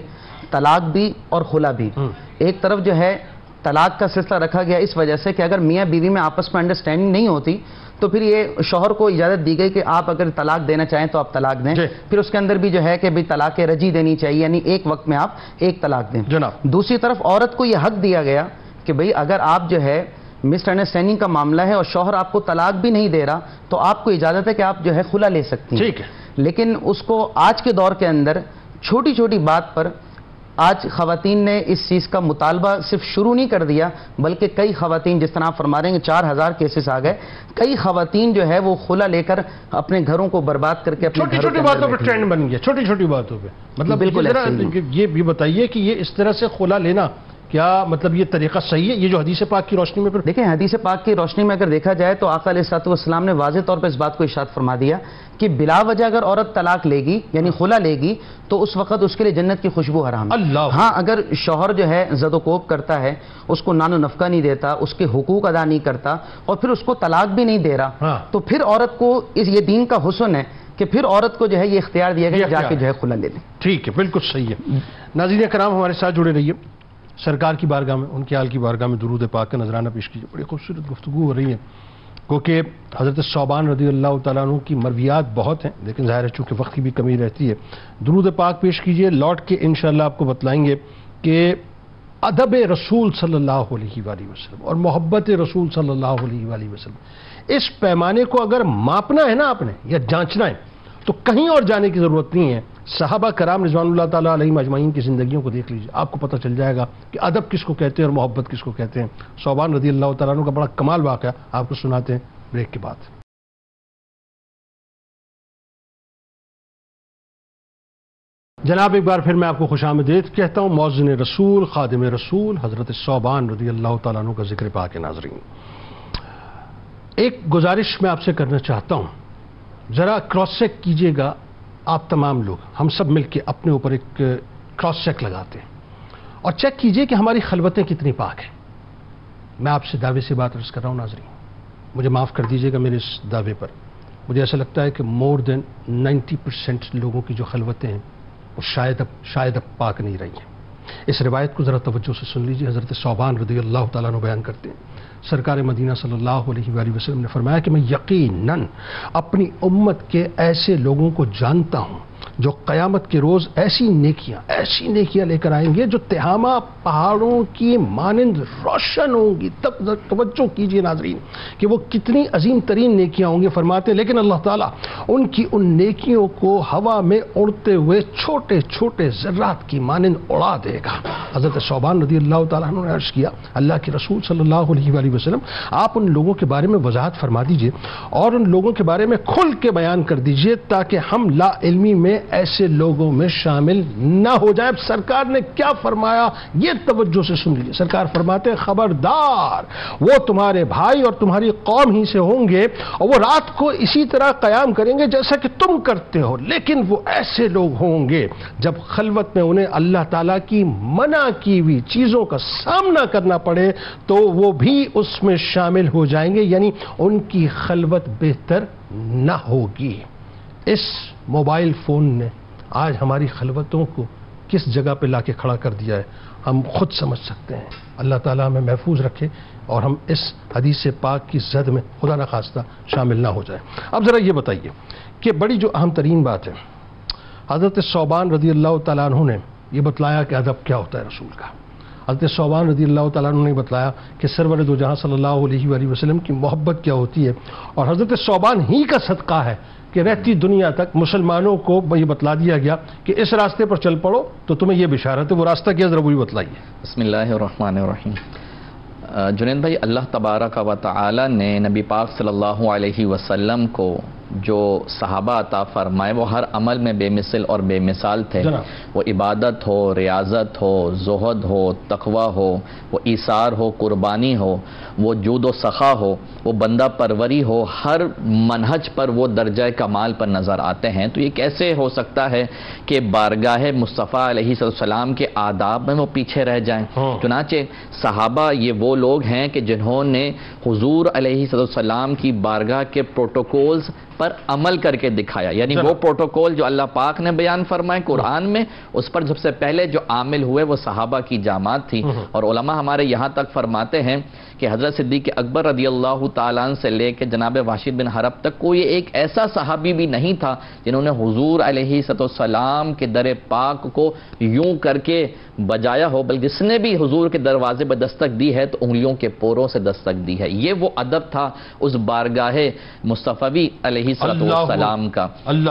طلاق بھی اور خلا بھی۔ ایک طرف جو ہے طلاق کا سلسلہ رکھا گیا اس وجہ سے کہ اگر میاں بیوی میں آپس میں انڈرسٹینڈنگ نہیں ہوتی تو پھر یہ شوہر کو اجازت دی گئی کہ آپ اگر طلاق دینا چاہیں تو آپ طلاق دیں، پھر اس کے اندر بھی جو ہے کہ طلاق رجی دینی چاہیے، یعنی ایک وقت میں آپ ایک طلاق دیں۔ دوسری طرف عورت کو یہ حق دیا گیا کہ بھئی اگر آپ جو ہے مس انڈرسٹینڈنگ کا معاملہ ہے اور شوہر آپ کو طلاق بھی نہیں دے رہا تو آپ کو اجازت ہے کہ آپ جو ہے خلا لے سکتی ہیں۔ ٹھیک ہے، لیکن اس کو آج کے دور کے اندر چھوٹی چھوٹی بات پر آج خواتین نے اس چیز کا مطالبہ صرف شروع نہیں کر دیا، بلکہ کئی خواتین، جس طرح آپ فرما رہے ہیں 4000 کیسز آ گئے، کئی خواتین جو ہے وہ خلا لے کر اپنے گھروں کو برباد کر کے اپنے چھوٹی چھوٹی باتوں پہ ٹرینڈ بن گیا، چھوٹی چھوٹی باتوں پہ، مطلب بالکل یہ بھی بتائیے کہ یہ اس طرح سے خلا لینا کیا مطلب یہ طریقہ صحیح ہے؟ یہ جو حدیث پاک کی روشنی میں پھر دیکھیں، حدیث پاک کی روشنی میں اگر دیکھا جائے تو آقا علیہ الصلوۃ والسلام نے واضح طور پر اس بات کو ارشاد فرما دیا کہ بلا وجہ اگر عورت طلاق لے گی یعنی خلا لے گی تو اس وقت اس کے لیے جنت کی خوشبو حرام ہے۔ ہاں، اگر شوہر جو ہے زد و کوب کرتا ہے، اس کو نان و نفقہ نہیں دیتا، اس کے حقوق ادا نہیں کرتا اور پھر اس کو طلاق بھی نہیں دے رہا تو پھر عورت کو یہ دین کا حسن ہے کہ پھر عورت کو جو ہے یہ اختیار دیا گیا کہ جا کے جو ہے خلا لے لیں۔ ٹھیک ہے، بالکل صحیح ہے۔ ناظرین کرام، ہمارے ساتھ جڑے رہیے، سرکار کی بارگاہ میں، ان کے آل کی بارگاہ میں درود پاک کا نذرانہ پیش کیجیے۔ بڑی خوبصورت گفتگو ہو رہی ہے کیونکہ حضرت ثوبان رضی اللہ تعالیٰ عنہ کی مرویات بہت ہیں، لیکن ظاہر ہے چونکہ وقت کی بھی کمی رہتی ہے۔ درود پاک پیش کیجیے، لوٹ کے انشاءاللہ آپ کو بتلائیں گے کہ ادب رسول صلی اللہ علیہ وآلہ وسلم اور محبت رسول صلی اللہ علیہ وآلہ وسلم، اس پیمانے کو اگر ماپنا ہے نا آپ نے یا جانچنا ہے تو کہیں اور جانے کی ضرورت نہیں ہے۔ صحابہ کرام رضوان اللہ تعالیٰ علیہم اجمعین کی زندگیوں کو دیکھ لیجیے، آپ کو پتہ چل جائے گا کہ ادب کس کو کہتے ہیں اور محبت کس کو کہتے ہیں۔ ثوبان رضی اللہ تعالیٰ عنہ کا بڑا کمال واقعہ آپ کو سناتے ہیں بریک کے بعد۔ جناب، ایک بار پھر میں آپ کو خوش آمدید کہتا ہوں۔ مؤذن رسول، خادم رسول حضرت ثوبان رضی اللہ تعالیٰ عنہ کا ذکر پاک ناظرین، ایک گزارش میں آپ سے کرنا چاہتا ہوں، ذرا کراس چیک کیجئے گا آپ تمام لوگ، ہم سب مل کے اپنے اوپر ایک کراس چیک لگاتے ہیں اور چیک کیجئے کہ ہماری خلوتیں کتنی پاک ہیں۔ میں آپ سے دعوے سے بات عرض کر رہا ہوں ناظرین، مجھے معاف کر دیجئے گا میرے اس دعوے پر، مجھے ایسا لگتا ہے کہ مور دین 90% لوگوں کی جو خلوتیں ہیں وہ شاید اب پاک نہیں رہی ہیں۔ اس روایت کو ذرا توجہ سے سن لیجئے، حضرت ثوبان رضی اللہ تعالیٰ عنہ بیان کرتے ہیں، سرکار مدینہ صلی اللہ علیہ وآلہ وسلم نے فرمایا کہ میں یقیناً اپنی امت کے ایسے لوگوں کو جانتا ہوں جو قیامت کے روز ایسی نیکیاں لے کر آئیں گے جو تہامہ پہاڑوں کی مانند روشن ہوں گی۔ تب توجہ کیجئے ناظرین کہ وہ کتنی عظیم ترین نیکیاں ہوں گی۔ فرماتے لیکن اللہ تعالیٰ ان کی ان نیکیوں کو ہوا میں اڑتے ہوئے چھوٹے چھوٹے ذرات کی مانند اڑا دے گا۔ حضرت ثوبان رضی اللہ تعالیٰ عنہ نے عرض کیا، اللہ کے رسول صلی اللہ علیہ وآلہ وسلم، آپ ان لوگوں کے بارے میں وضاحت فرما دیجئے اور ان لوگوں کے بارے میں کھل کے بیان کر دیجئے تاکہ ہم لا علمی میں ایسے لوگوں میں شامل نہ ہو جائے۔ اب سرکار نے کیا فرمایا یہ توجہ سے سن لیجیے۔ سرکار فرماتے ہیں خبردار، وہ تمہارے بھائی اور تمہاری قوم ہی سے ہوں گے اور وہ رات کو اسی طرح قیام کریں گے جیسا کہ تم کرتے ہو، لیکن وہ ایسے لوگ ہوں گے جب خلوت میں انہیں اللہ تعالیٰ کی منع کی ہوئی چیزوں کا سامنا کرنا پڑے تو وہ بھی اس میں شامل ہو جائیں گے، یعنی ان کی خلوت بہتر نہ ہوگی۔ اس موبائل فون نے آج ہماری خلوتوں کو کس جگہ پہ لا کے کھڑا کر دیا ہے ہم خود سمجھ سکتے ہیں۔ اللہ تعالیٰ ہمیں محفوظ رکھے اور ہم اس حدیث پاک کی زد میں خدا نخواستہ شامل نہ ہو جائیں۔ اب ذرا یہ بتائیے کہ بڑی جو اہم ترین بات ہے، حضرت ثوبان رضی اللہ تعالیٰ عنہ نے یہ بتلایا کہ ادب کیا ہوتا ہے رسول کا۔ حضرت ثوبان رضی اللہ تعالیٰ عنہ نے بتلایا کہ سرور دو جہاں صلی اللہ علیہ وآلہ وسلم کی محبت کیا ہوتی ہے، اور حضرت ثوبان ہی کا صدقہ ہے کہ رہتی دنیا تک مسلمانوں کو یہ بتلا دیا گیا کہ اس راستے پر چل پڑو تو تمہیں یہ بشارت ہے۔ وہ راستہ کیا ذرا وہی بتلائیے۔ بسم اللہ الرحمن الرحیم۔ جنید بھائی، اللہ تبارک و تعالی نے نبی پاک صلی اللہ علیہ وسلم کو جو صحابہ عطا فرمائے وہ ہر عمل میں بے مثل اور بے مثال تھے. وہ عبادت ہو، ریاضت ہو، زہد ہو، تقوی ہو، وہ ایثار ہو، قربانی ہو، وہ جود و سخا ہو، وہ بندہ پروری ہو، ہر منہج پر وہ درجہ کمال پر نظر آتے ہیں. تو یہ کیسے ہو سکتا ہے کہ بارگاہ مصطفیٰ علیہ السلام کے آداب میں وہ پیچھے رہ جائیں؟ چنانچہ صحابہ یہ وہ لوگ ہیں کہ جنہوں نے حضور علیہ السلام کی بارگاہ کے پروٹوکولز پر عمل کر کے دکھایا. یعنی وہ پروٹوکول جو اللہ پاک نے بیان فرمائے قرآن میں، اس پر سب سے پہلے جو عامل ہوئے وہ صحابہ کی جماعت تھی. اور علماء ہمارے یہاں تک فرماتے ہیں کہ حضرت صدیق اکبر رضی اللہ تعالیٰ عنہ سے لے کے جناب واشد بن حرب تک کوئی ایک ایسا صحابی بھی نہیں تھا جنہوں نے حضور علیہ السلام کے در پاک کو یوں کر کے بجایا ہو، بلکہ جس نے بھی حضور کے دروازے پر دستک دی ہے تو انگلیوں کے پوروں سے دستک دی ہے. یہ وہ ادب تھا اس بارگاہ مصطفی علیہ السلام کا.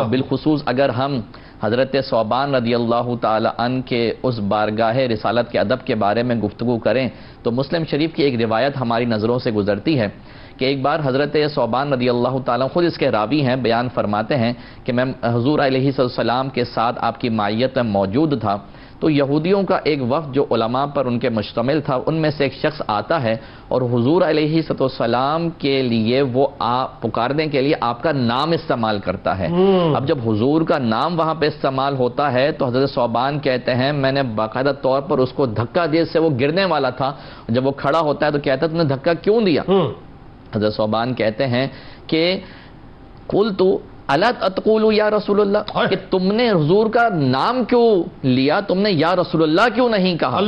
بالخصوص اگر ہم حضرت ثوبان رضی اللہ تعالی عنہ کے اس بارگاہ رسالت کے ادب کے بارے میں گفتگو کریں تو مسلم شریف کی ایک روایت ہماری نظروں سے گزرتی ہے کہ ایک بار حضرت ثوبان رضی اللہ تعالیٰ خود اس کے راوی ہیں، بیان فرماتے ہیں کہ میں حضور علیہ السلام کے ساتھ آپ کی معیت میں موجود تھا. تو یہودیوں کا ایک وفد جو علماء پر ان کے مشتمل تھا، ان میں سے ایک شخص آتا ہے اور حضور علیہ السلام کے لیے وہ پکارنے کے لیے آپ کا نام استعمال کرتا ہے. اب جب حضور کا نام وہاں پہ استعمال ہوتا ہے تو حضرت ثوبان کہتے ہیں میں نے باقاعدہ طور پر اس کو دھکا دیا، سے وہ گرنے والا تھا. جب وہ کھڑا ہوتا ہے تو کہتا ہے تم نے دھکا کیوں دیا؟ حضرت ثوبان کہتے ہیں کہ قلت الا تقولوا یا رسول اللہ، کہ تم نے حضور کا نام کیوں لیا، تم نے یا رسول اللہ کیوں نہیں کہا؟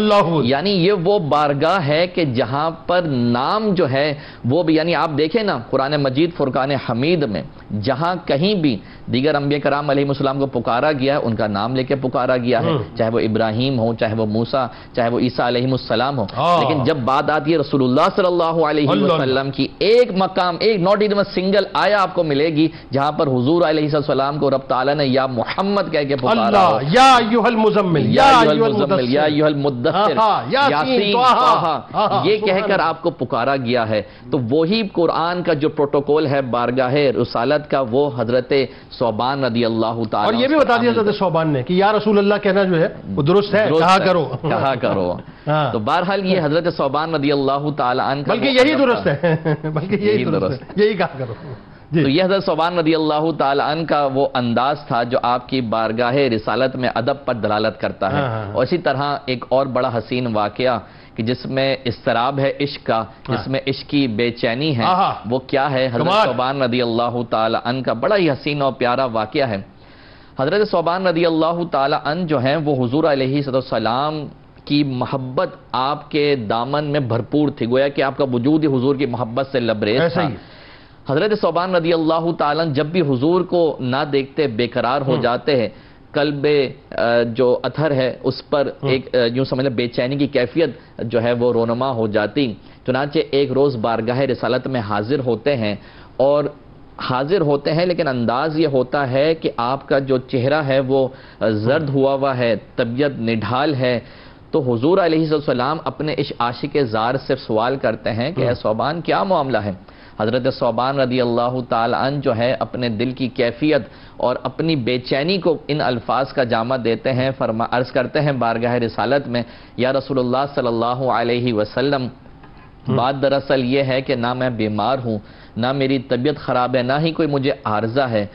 یعنی یہ وہ بارگاہ ہے کہ جہاں پر نام جو ہے وہ بھی، یعنی آپ دیکھیں نا قرآن مجید فرقان حمید میں جہاں کہیں بھی دیگر انبیاء کرام علیہ السلام کو پکارا گیا ہے ان کا نام لے کے پکارا گیا ہے، چاہے وہ ابراہیم ہو، چاہے وہ موسیٰ، چاہے وہ عیسیٰ علیہ السلام ہو. لیکن جب بات آتی ہے رسول اللہ صلی اللہ علیہ وسلم کی، ایک مقام، ایک ناٹ ایون سنگل آیا آپ کو ملے گی جہاں پر حضور علیہ السلام کو رب تعالیٰ نے یا محمد کہہ کے پکارا ہو، یا ایھا المزمل، یا ایھا المدثر، یا ایھا المدثر، یاسین، طٰہٰ، یہ کہہ کر آپ کو پکارا گیا ہے. تو وہی قرآن کا جو پروٹوکول ہے بارگاہ رسالت کا وہ حضرت ثوبان رضی اللہ تعالیٰ، اور یہ بھی بتا دیا حضرت ثوبان نے کہ یا رسول اللہ کہنا جو ہے وہ درست ہے، کہا کرو. تو بہرحال یہ حضرت ثوبان رضی اللہ تعالیٰ عنہ، بلکہ یہی درست ہے، بلکہ یہی درست ہے، یہی کہا کرو. تو یہ حضرت ثوبان رضی اللہ تعالیٰ عنہ کا وہ انداز تھا جو آپ کی بارگاہ رسالت میں ادب پر دلالت کرتا ہے. اور اسی طرح ایک اور بڑا حسین واقعہ کہ جس میں اضطراب ہے عشق کا، جس میں عشق کی بے چینی ہے، وہ کیا ہے؟ حضرت ثوبان رضی اللہ تعالیٰ عنہ کا بڑا ہی حسین اور پیارا واقعہ ہے. حضرت ثوبان رضی اللہ تعالیٰ عنہ جو ہیں وہ حضور علیہ السلام کی محبت آپ کے دامن میں بھرپور تھی، گویا کہ آپ کا وجود ہی حضور کی محبت سے لبریز تھا. حضرت ثوبان رضی اللہ تعالیٰ جب بھی حضور کو نہ دیکھتے بے قرار ہو جاتے ہیں، قلب جو اثر ہے اس پر ایک یوں سمجھ لیں بے چینی کی کیفیت جو ہے وہ رونما ہو جاتی. چنانچہ ایک روز بارگاہ رسالت میں حاضر ہوتے ہیں، اور حاضر ہوتے ہیں لیکن انداز یہ ہوتا ہے کہ آپ کا جو چہرہ ہے وہ زرد ہوا ہے، طبیعت نڈھال ہے. تو حضور علیہ السلام اپنے اس عاشق زار سے سوال کرتے ہیں کہ اے ثوبان کیا معاملہ ہے؟ حضرت ثوبان رضی اللہ تعالیٰ عنہ جو ہے اپنے دل کی کیفیت اور اپنی بے چینی کو ان الفاظ کا جامع دیتے ہیں، عرض کرتے ہیں بارگاہ رسالت میں یا رسول اللہ صلی اللہ علیہ وسلم، بات دراصل یہ ہے کہ نہ میں بیمار ہوں، نہ میری طبیعت خراب ہے، نہ ہی کوئی مجھے عارضہ ہے.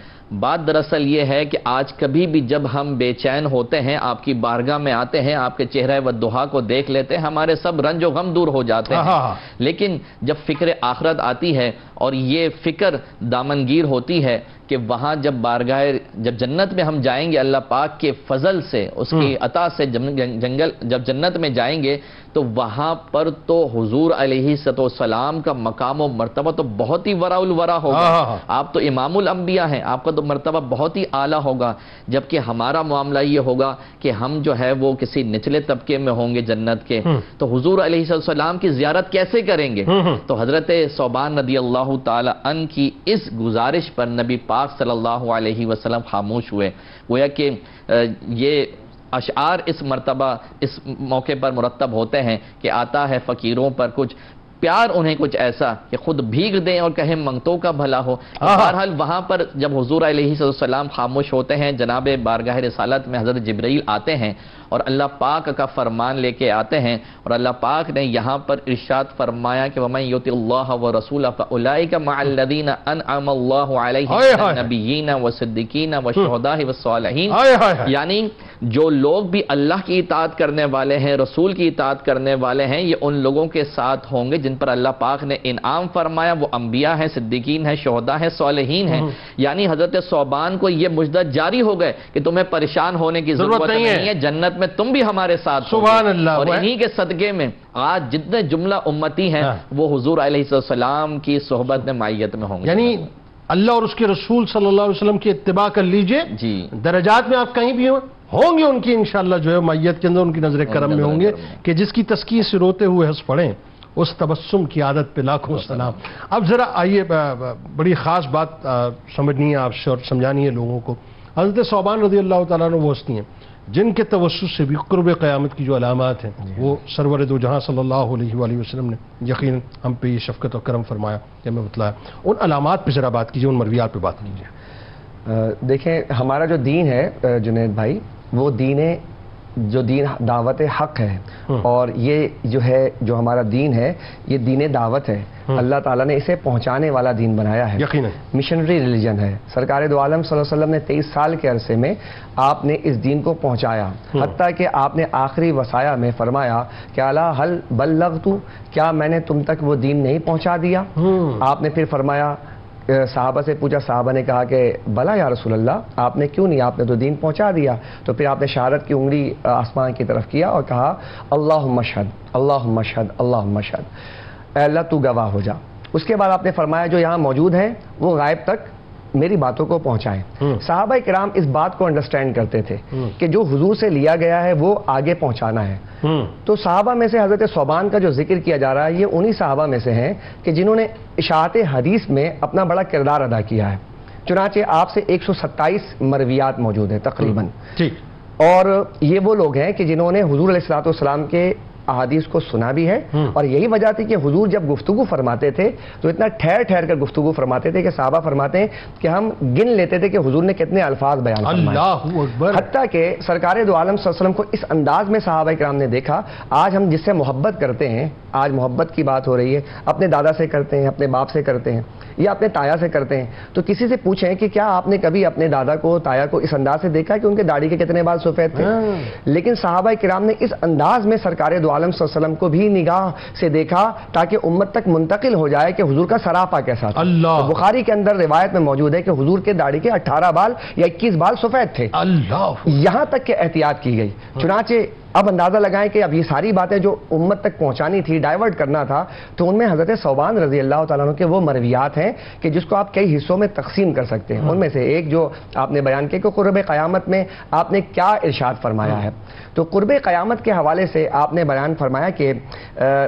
بات دراصل یہ ہے کہ آج کبھی بھی جب ہم بے چین ہوتے ہیں، آپ کی بارگاہ میں آتے ہیں، آپ کے چہرہ والضحیٰ کو دیکھ لیتے ہیں، ہمارے سب رنج و غم دور ہو جاتے ہیں. لیکن جب فکر آخرت آتی ہے اور یہ فکر دامنگیر ہوتی ہے کہ وہاں جب بارگاہ، جب جنت میں ہم جائیں گے اللہ پاک کے فضل سے، اس کی عطا سے جب جنت میں جائیں گے تو وہاں پر تو حضور علیہ السلام کا مقام و مرتبہ تو بہت ہی ورا الورا ہوگا. آپ تو امام الانبیاء ہیں، آپ کا تو مرتبہ بہت ہی اعلیٰ ہوگا، جبکہ ہمارا معاملہ یہ ہوگا کہ ہم جو ہے وہ کسی نچلے طبقے میں ہوں گے جنت کے. تو حضور علیہ السلام کی زیارت کیسے کریں گے؟ تو حضرت ثوبان رضی اللہ تعالی عنہ کی اس گزارش پر نبی پاک صلی اللہ علیہ وسلم خاموش ہوئے. گویا کہ یہ اشعار اس مرتبہ اس موقع پر مرتب ہوتے ہیں کہ آتا ہے فقیروں پر کچھ پیار انہیں کچھ ایسا کہ خود بھیگ دیں اور کہیں منگتوں کا بھلا ہو. بہرحال وہاں پر جب حضور علیہ السلام خاموش ہوتے ہیں، جناب بارگاہ رسالت میں حضرت جبرائیل آتے ہیں اور اللہ پاک کا فرمان لے کے آتے ہیں، اور اللہ پاک نے یہاں پر ارشاد فرمایا کہ وَمَن يُطِعِ اللَّهَ وَرَسُولَهُ فَأُولَٰئِكَ مَعَ الَّذِينَ أَنْعَمَ اللَّهُ عَلَيْهِمْ مِنَ النَّبِيِّينَ وَالصِّدِّيقِينَ وَالشُّهَدَاءِ وَالصَّالِحِينَ. یعنی جو لوگ بھی اللہ کی اطاعت کرنے والے ہیں، رسول کی اطاعت کرنے والے ہیں، یہ ان لوگوں کے ساتھ ہوں گے جن پر اللہ پاک نے انعام فرمایا. وہ انبیاء ہیں، صدیقین ہیں، شہداء ہیں، صالحین ہیں. یعنی حضرت ثوبان کو یہ مجدد جاری ہو گئے کہ تمہیں پریشان ہونے کی ضرورت نہیں ہے، جنت میں تم بھی ہمارے ساتھ. سبحان اللہ. اور انہی کے صدقے میں آج جتنے جملہ امتی ہیں وہ حضور علیہ السلام کی صحبت میں معیت میں ہوں گے. یعنی اللہ اور اس کے رسول صلی اللہ علیہ وسلم کی اتباع کر لیجئے، جی درجات میں آپ کہیں بھی ہوں گے ان کی انشاءاللہ جو ہے معیت کے اندر ان کی نظر کرم میں ہوں گے کہ جس کی تذکیر سے روتے ہوئے ہنس پڑیں، اس تبسم کی عادت پہ لاکھوں سلام. اب ذرا آئیے، بڑی خاص بات سمجھنی ہے آپ سے اور سمجھانی ہے لوگوں کو. حضرت ثوبان رضی اللہ تعالیٰ عنہ وہ ہستی ہیں جن کے توسط سے بھی قرب قیامت کی جو علامات ہیں وہ سرور دو جہاں صلی اللہ علیہ وآلہ وسلم نے یقیناً ہم پہ یہ شفقت اور کرم فرمایا کہ ہمیں بتلایا. ان علامات پہ ذرا بات کیجیے، ان مرویات پہ بات کیجیے. دیکھیں ہمارا جو دین ہے جنید بھائی، وہ دین دعوت حق ہے، اور یہ جو ہے جو ہمارا دین ہے یہ دین دعوت ہے. اللہ تعالیٰ نے اسے پہنچانے والا دین بنایا ہے، یقیناً مشنری ریلیجن ہے. سرکار دو عالم صلی اللہ علیہ وسلم نے 23 سال کے عرصے میں آپ نے اس دین کو پہنچایا، حتیٰ کہ آپ نے آخری وصایا میں فرمایا کہ الا هل بلغت، کیا میں نے تم تک وہ دین نہیں پہنچا دیا؟ آپ نے پھر فرمایا، صحابہ سے پوچھا، صحابہ نے کہا کہ بلا یا رسول اللہ، آپ نے کیوں نہیں، آپ نے تو دین پہنچا دیا. تو پھر آپ نے شہادت کی انگلی آسمان کی طرف کیا اور کہا اللہم اشہد اللہم اشہد اللہم اشہد، اے اللہ تو گواہ ہو جا. اس کے بعد آپ نے فرمایا جو یہاں موجود ہیں وہ غائب تک میری باتوں کو پہنچائیں. صحابہ کرام اس بات کو انڈرسٹینڈ کرتے تھے کہ جو حضور سے لیا گیا ہے وہ آگے پہنچانا ہے. تو صحابہ میں سے حضرت ثوبان کا جو ذکر کیا جا رہا ہے یہ انہی صحابہ میں سے ہیں کہ جنہوں نے اشاعت حدیث میں اپنا بڑا کردار ادا کیا ہے. چنانچہ آپ سے 127 مرویات موجود ہیں تقریباً، اور یہ وہ لوگ ہیں کہ جنہوں نے حضور علیہ السلام کے احادیث کو سنا بھی ہے. اور یہی وجہ تھی کہ حضور جب گفتگو فرماتے تھے تو اتنا ٹھہر ٹھہر کر گفتگو فرماتے تھے کہ صحابہ فرماتے ہیں کہ ہم گن لیتے تھے کہ حضور نے کتنے الفاظ بیان فرمائے. اللہ اکبر. حتیٰ کہ سرکار دو عالم صلی اللہ علیہ وسلم کو اس انداز میں صحابہ کرام نے دیکھا. آج ہم جس سے محبت کرتے ہیں، آج محبت کی بات ہو رہی ہے، اپنے دادا سے کرتے ہیں، اپنے باپ سے کرتے ہیں، یا اپنے تایا سے کرتے ہیں، تو کسی سے پوچھیں کہ کیا آپ نے کبھی اپنے دادا کو، تایا کو اس انداز سے دیکھا کہ ان کے داڑھی کے کتنے بال سفید تھے؟ لیکن صحابہ کرام نے اس انداز میں سرکار دو عالم صلی اللہ علیہ وسلم کو بھی نگاہ سے دیکھا تاکہ امت تک منتقل ہو جائے کہ حضور کا سراپا کیسا تھا. تو بخاری کے اندر روایت میں موجود ہے کہ حضور کے داڑھی کے 18 بال یا 21 بال سفید تھے. یہاں تک کہ احتیاط کی گئی. چنانچہ اب اندازہ لگائیں کہ اب یہ ساری باتیں جو امت تک پہنچانی تھی، ڈائیورٹ کرنا تھا، تو ان میں حضرت ثوبان رضی اللہ تعالیٰ عنہ کے وہ مرویات ہیں کہ جس کو آپ کئی حصوں میں تقسیم کر سکتے ہیں. ان میں سے ایک جو آپ نے بیان کیا کہ قرب قیامت میں آپ نے کیا ارشاد فرمایا ہے. تو قرب قیامت کے حوالے سے آپ نے بیان فرمایا کہ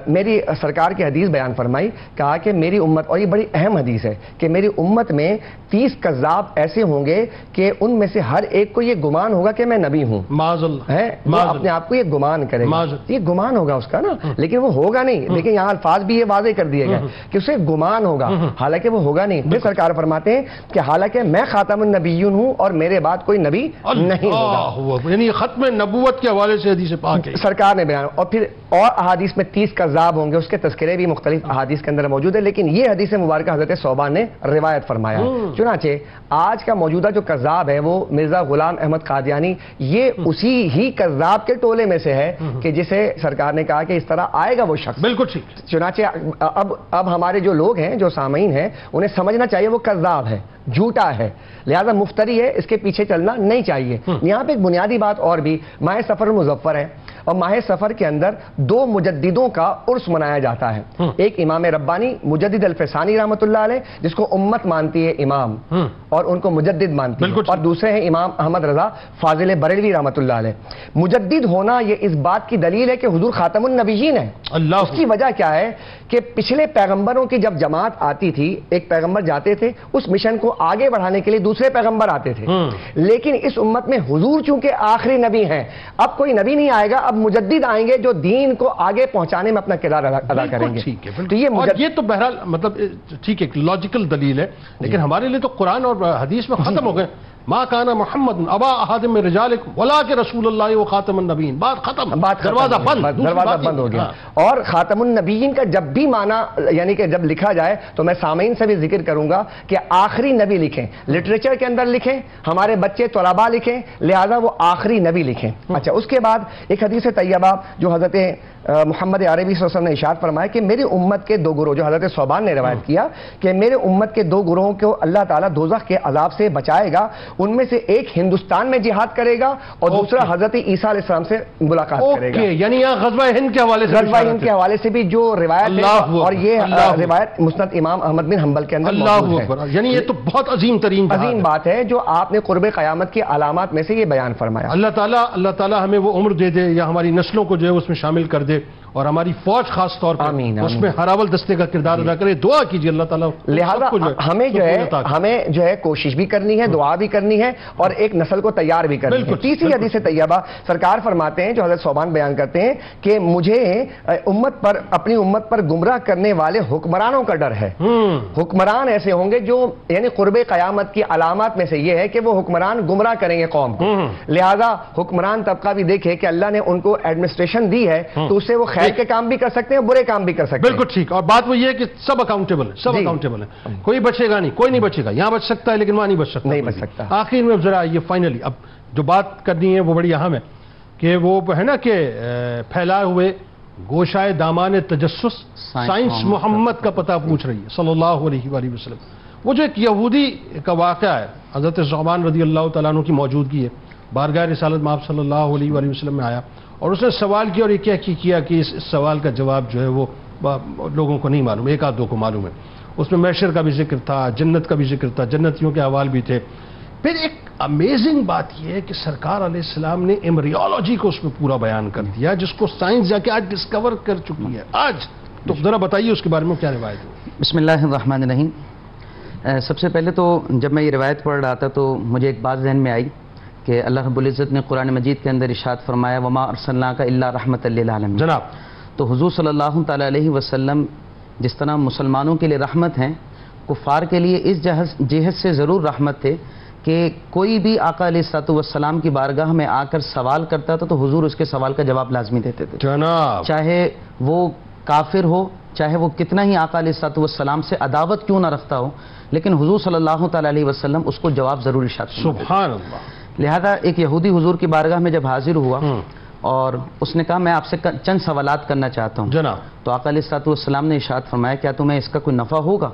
میری سرکار کی حدیث بیان فرمائی، کہا کہ میری امت، اور یہ بڑی اہم حدیث ہے، کہ میری امت میں 30 کذاب ایسے ہوں گے کہ ان میں سے ہر ایک کو یہ گمان ہوگا کہ میں نبی ہوں. معاذ اللہ. اپنے آپ کو یہ گمان کرے گا، یہ گمان ہوگا اس کا نا، لیکن وہ ہوگا نہیں. لیکن یہاں الفاظ بھی یہ واضح کر دیے گئے کہ اسے گمان ہوگا، حالانکہ وہ ہوگا نہیں. پھر سرکار فرماتے ہیں کہ حالانکہ میں خاتم النبیون ہوں اور میرے بعد کوئی نبی نہیں ہوگا. یعنی ختم نبوت کے حوالے سے حدیث پاک ہے سرکار نے بیان. اور پھر اور احادیث میں 30 کذاب ہوں گے، اس کے تذکرے بھی مختلف احادیث کے اندر موجود ہے، لیکن یہ حدیث مبارکہ حضرت ثوبان نے روایت فرمایا. چنانچہ آج کا موجودہ جو کذاب ہے وہ مرزا غلام احمد قادیانی، یہ اسی ہی کذاب کے ٹولے میں سے ہے کہ جسے سرکار نے کہا کہ اس طرح آئے گا وہ شخص. بالکل ٹھیک. چنانچہ اب ہمارے جو لوگ ہیں، جو سامعین ہیں، انہیں سمجھنا چاہیے وہ کذاب ہے، جھوٹا ہے، لہذا مفتری ہے، اس کے پیچھے چلنا نہیں چاہیے. یہاں پہ ایک بنیادی بات اور بھی، ماہ سفر مظفر ہے، اور ماہ سفر کے اندر 2 مجددوں کا عرس منایا جاتا ہے. ایک امام ربانی مجدد الفسانی رحمۃ اللہ علیہ، جس کو امت مانتی ہے امام اور ان کو مجدد مانتی ہے، اور دوسرے ہیں امام احمد رضا فاضل بریلوی رحمۃ اللہ علیہ. مجدد ہونا ہونا یہ اس بات کی دلیل ہے کہ حضور خاتم النبیین ہے. اس کی وجہ کیا ہے کہ پچھلے پیغمبروں کی جب جماعت آتی تھی، ایک پیغمبر جاتے تھے، اس مشن کو آگے بڑھانے کے لیے دوسرے پیغمبر آتے تھے. لیکن اس امت میں حضور چونکہ آخری نبی ہیں، اب کوئی نبی نہیں آئے گا، اب مجدد آئیں گے جو دین کو آگے پہنچانے میں اپنا کردار ادا کریں گے. تو یہ تو بہرحال مطلب ٹھیک ہے، لاجیکل دلیل ہے، لیکن ہمارے لیے تو قرآن اور حدیث میں ختم ہو گئے. ما کان محمد ابا احد من رجالکم ولکن رسول اللہ و خاتم النبیین. بات ختم، دروازہ بند ہو گیا. اور خاتم النبیین کا جب بھی معنی یعنی کہ جب لکھا جائے تو میں سامعین سے بھی ذکر کروں گا کہ آخری نبی لکھیں، لٹریچر کے اندر لکھیں، ہمارے بچے طلباء لکھیں، لہذا وہ آخری نبی لکھیں. اچھا، اس کے بعد ایک حدیث طیبہ جو حضرت محمد عربی صلی اللہ علیہ وسلم نے ارشاد فرمایا کہ میری امت کے دو گروہ، جو حضرت صوبان نے روایت کیا کہ میرے امت کے دو گروہوں کو اللہ تعالیٰ دوزخ کے عذاب سے بچائے گا. ان میں سے ایک ہندوستان میں جہاد کرے گا اور دوسرا حضرت عیسیٰ علیہ السلام سے ملاقات کرے گا. یعنی یہاں غزوہ ہند کے حوالے سے بھی جو روایت ہے، اور یہ روایت مسند امام احمد بن حنبل کے اندر موجود ہے. یعنی یہ تو بہت عظیم بات ہے جو آپ نے قرب قیامت کی علامات میں سے یہ بیان فرمایا. اللہ تعالیٰ ہمیں وہ عمر دے دے یا ہماری نسلوں کو جو ہے اس میں شامل کر دے، اور ہماری فوج خاص طور پر اس میں ہراول دستے کا کردار ادا کرے. دعا کیجیے اللہ تعالیٰ. لہذا ہمیں جو ہے کوشش بھی کرنی ہے، دعا بھی کرنی ہے، اور ایک نسل کو تیار بھی کرنی ہے. تیسری حدیث طیبہ سرکار فرماتے ہیں جو حضرت صوبان بیان کرتے ہیں کہ مجھے اپنی امت پر گمراہ کرنے والے حکمرانوں کا ڈر ہے. حکمران ایسے ہوں گے جو یعنی قرب قیامت کی علامات میں سے یہ ہے کہ وہ حکمران گمراہ کریں گے قوم کو. لہذا حکمران طبقہ بھی دیکھے کہ اللہ نے ان کو ایڈمنسٹریشن دی ہے تو اس سے وہ خیر کے کام بھی کر سکتے ہیں، برے کام بھی کر سکتے ہیں. بالکل ٹھیک. اور بات وہ یہ ہے کہ سب اکاؤنٹیبل ہے، سب اکاؤنٹیبل ہے. کوئی بچے گا نہیں، کوئی نہیں بچے گا. یہاں بچ سکتا ہے لیکن وہاں نہیں بچ سکتا. آخر میں ذرا یہ فائنلی اب جو بات کرنی ہے وہ بڑی اہم ہے کہ وہ ہے نا کہ پھیلائے ہوئے گوشائے دامان تجسس سائنس محمد کا پتہ پوچھ رہی ہے صلی اللہ علیہ وآلہ وسلم. وہ جو ایک یہودی کا واقعہ ہے، حضرت ثعبان رضی اللہ تعالیٰ عنہ کی موجودگی ہے، بارگاہ رسالت مآب صلی اللہ علیہ وآلہ وسلم میں آیا اور اس نے سوال کیا، اور یہ کیا کہ اس سوال کا جواب جو ہے وہ لوگوں کو نہیں معلوم، ایک آدھ دو کو معلوم ہے. اس میں محشر کا بھی ذکر تھا، جنت کا بھی ذکر تھا، جنتیوں کے احوال بھی تھے. پھر ایک امیزنگ بات یہ ہے کہ سرکار علیہ السلام نے ایمبریولوجی کو اس میں پورا بیان کر دیا جس کو سائنس جا کے آج ڈسکور کر چکی ہے. آج تو ذرا بتائیے اس کے بارے میں کیا روایت ہے. بسم اللہ الرحمن الرحیم. سب سے پہلے تو جب میں یہ روایت پڑھ رہا تھا تو مجھے ایک بات ذہن میں آئی کہ اللہ رب العزت نے قرآن مجید کے اندر ارشاد فرمایا وما ارسلناک الا رحمۃ للعالمین. جناب تو حضور صلی اللہ تعالی علیہ وسلم جس طرح مسلمانوں کے لیے رحمت ہیں، کفار کے لیے اس جہت سے ضرور رحمت تھے کہ کوئی بھی آقا علیہ الصلوۃ والسلام کی بارگاہ میں آ کر سوال کرتا تھا تو حضور اس کے سوال کا جواب لازمی دیتے تھے. جناب چاہے وہ کافر ہو، چاہے وہ کتنا ہی آقا علیہ الصلوۃ والسلام سے عداوت کیوں نہ رکھتا ہو، لیکن حضور صلی اللہ تعالی علیہ وسلم اس کو جواب ضرور ارشاد فرماتے تھے. سبحان اللہ. لہذا ایک یہودی حضور کی بارگاہ میں جب حاضر ہوا اور اس نے کہا میں آپ سے چند سوالات کرنا چاہتا ہوں. جناب تو آقا علیہ الصلوۃ والسلام نے ارشاد فرمایا کیا تمہیں اس کا کوئی نفع ہوگا؟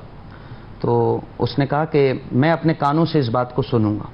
تو اس نے کہا کہ میں اپنے کانوں سے اس بات کو سنوں گا.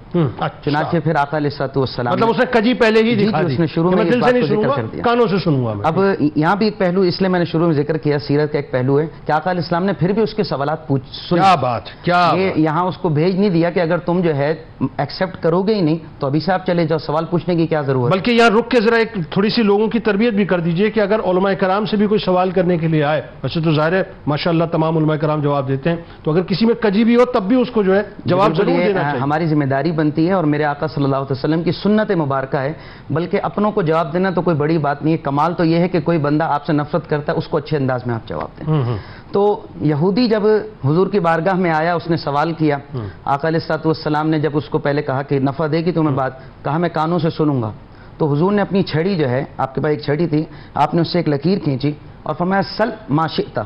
چنانچہ پھر آقا علیہ الصلوۃ والسلام مطلب اس نے کجی پہلے ہی دکھا دی، اس نے شروع میں اس بات کو ذکر کر دیا، کانوں سے سنوں گا. اب یہاں بھی ایک پہلو اس لیے میں نے شروع میں ذکر کیا، سیرت کا ایک پہلو ہے کہ آقا علیہ السلام نے پھر بھی اس کے سوالات سنے. کیا بات، کیا یہاں اس کو بھیج نہیں دیا کہ اگر تم جو ہے ایکسیپٹ کرو گے ہی نہیں تو ابھی سے آپ چلے جاؤ، سوال پوچھنے کی کیا ضرورت. بلکہ یہاں رک کے ذرا ایک تھوڑی سی لوگوں کی تربیت بھی کر دیجئے کہ اگر علماء کرام سے بھی کوئی سوال کرنے کے لیے آئے، ویسے تو ظاہر ہے ماشاءاللہ تمام علماء کرام جواب دیتے ہیں، تو اگر کسی میں کجی بھی ہو تب بھی اس کو جو ہے جواب ضرور دینا چاہیے. ہماری ذمہ داری بنتی ہے اور میرے آقا صلی اللہ علیہ وسلم کی سنت مبارکہ ہے. بلکہ اپنوں کو جواب دینا تو کوئی بڑی بات نہیں ہے، کمال تو یہ ہے کہ کوئی بندہ آپ سے نفرت کرتا ہے اس کو اچھے انداز میں آپ جواب دیں. تو یہودی جب حضور کی بارگاہ میں آیا، اس نے سوال کیا. آقا علیہ الصلوۃ والسلام نے جب اس کو پہلے کہا کہ نفع دے گی تمہیں بات، کہا میں کانوں سے سنوں گا. تو حضور نے اپنی چھڑی جو ہے، آپ کے پاس ایک چھڑی تھی، آپ نے اس سے ایک لکیر کھینچی اور فرمایا سل ما شئت،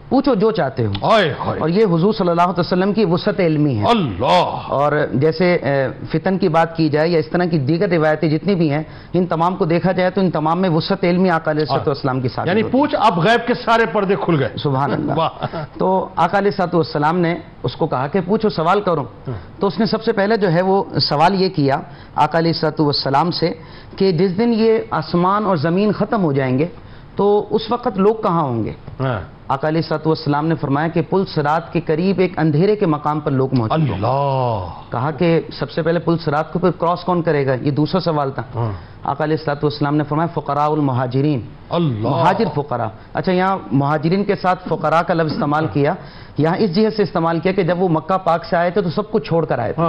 پوچھو جو چاہتے ہو. اور یہ حضور صلی اللہ علیہ وسلم کی وسعت علمی ہے. اللہ. اور جیسے فتن کی بات کی جائے یا اس طرح کی دیگر روایتیں جتنی بھی ہیں، ان تمام کو دیکھا جائے تو ان تمام میں وسعت علمی آقا علیہ الصلوۃ والسلام کی ثابت یعنی پوچھ اب غیب کے سارے پردے کھل گئے. سبحان اللہ. تو آقا علیہ الصلوۃ والسلام نے اس کو کہا کہ پوچھو، سوال کرو. تو اس نے سب سے پہلے جو ہے وہ سوال یہ کیا آقا علیہ الصلوۃ والسلام سے کہ جس دن یہ آسمان اور زمین ختم ہو جائیں گے تو اس وقت لوگ کہاں ہوں گے؟ آقا علیہ الصلوۃ والسلام نے فرمایا کہ پل صراط کے قریب ایک اندھیرے کے مقام پر لوگ موجود ہیں. اللہ. کہا کہ سب سے پہلے پل صراط کو پھر کراس کون کرے گا؟ یہ دوسرا سوال تھا. آقا علیہ الصلوۃ والسلام نے فرمایا فقراء المہاجرین، مہاجر فقراء. اچھا، یہاں مہاجرین کے ساتھ فقراء کا لفظ استعمال کیا، یہاں اس جہت سے استعمال کیا کہ جب وہ مکہ پاک سے آئے تھے تو سب کچھ چھوڑ کر آئے تھے،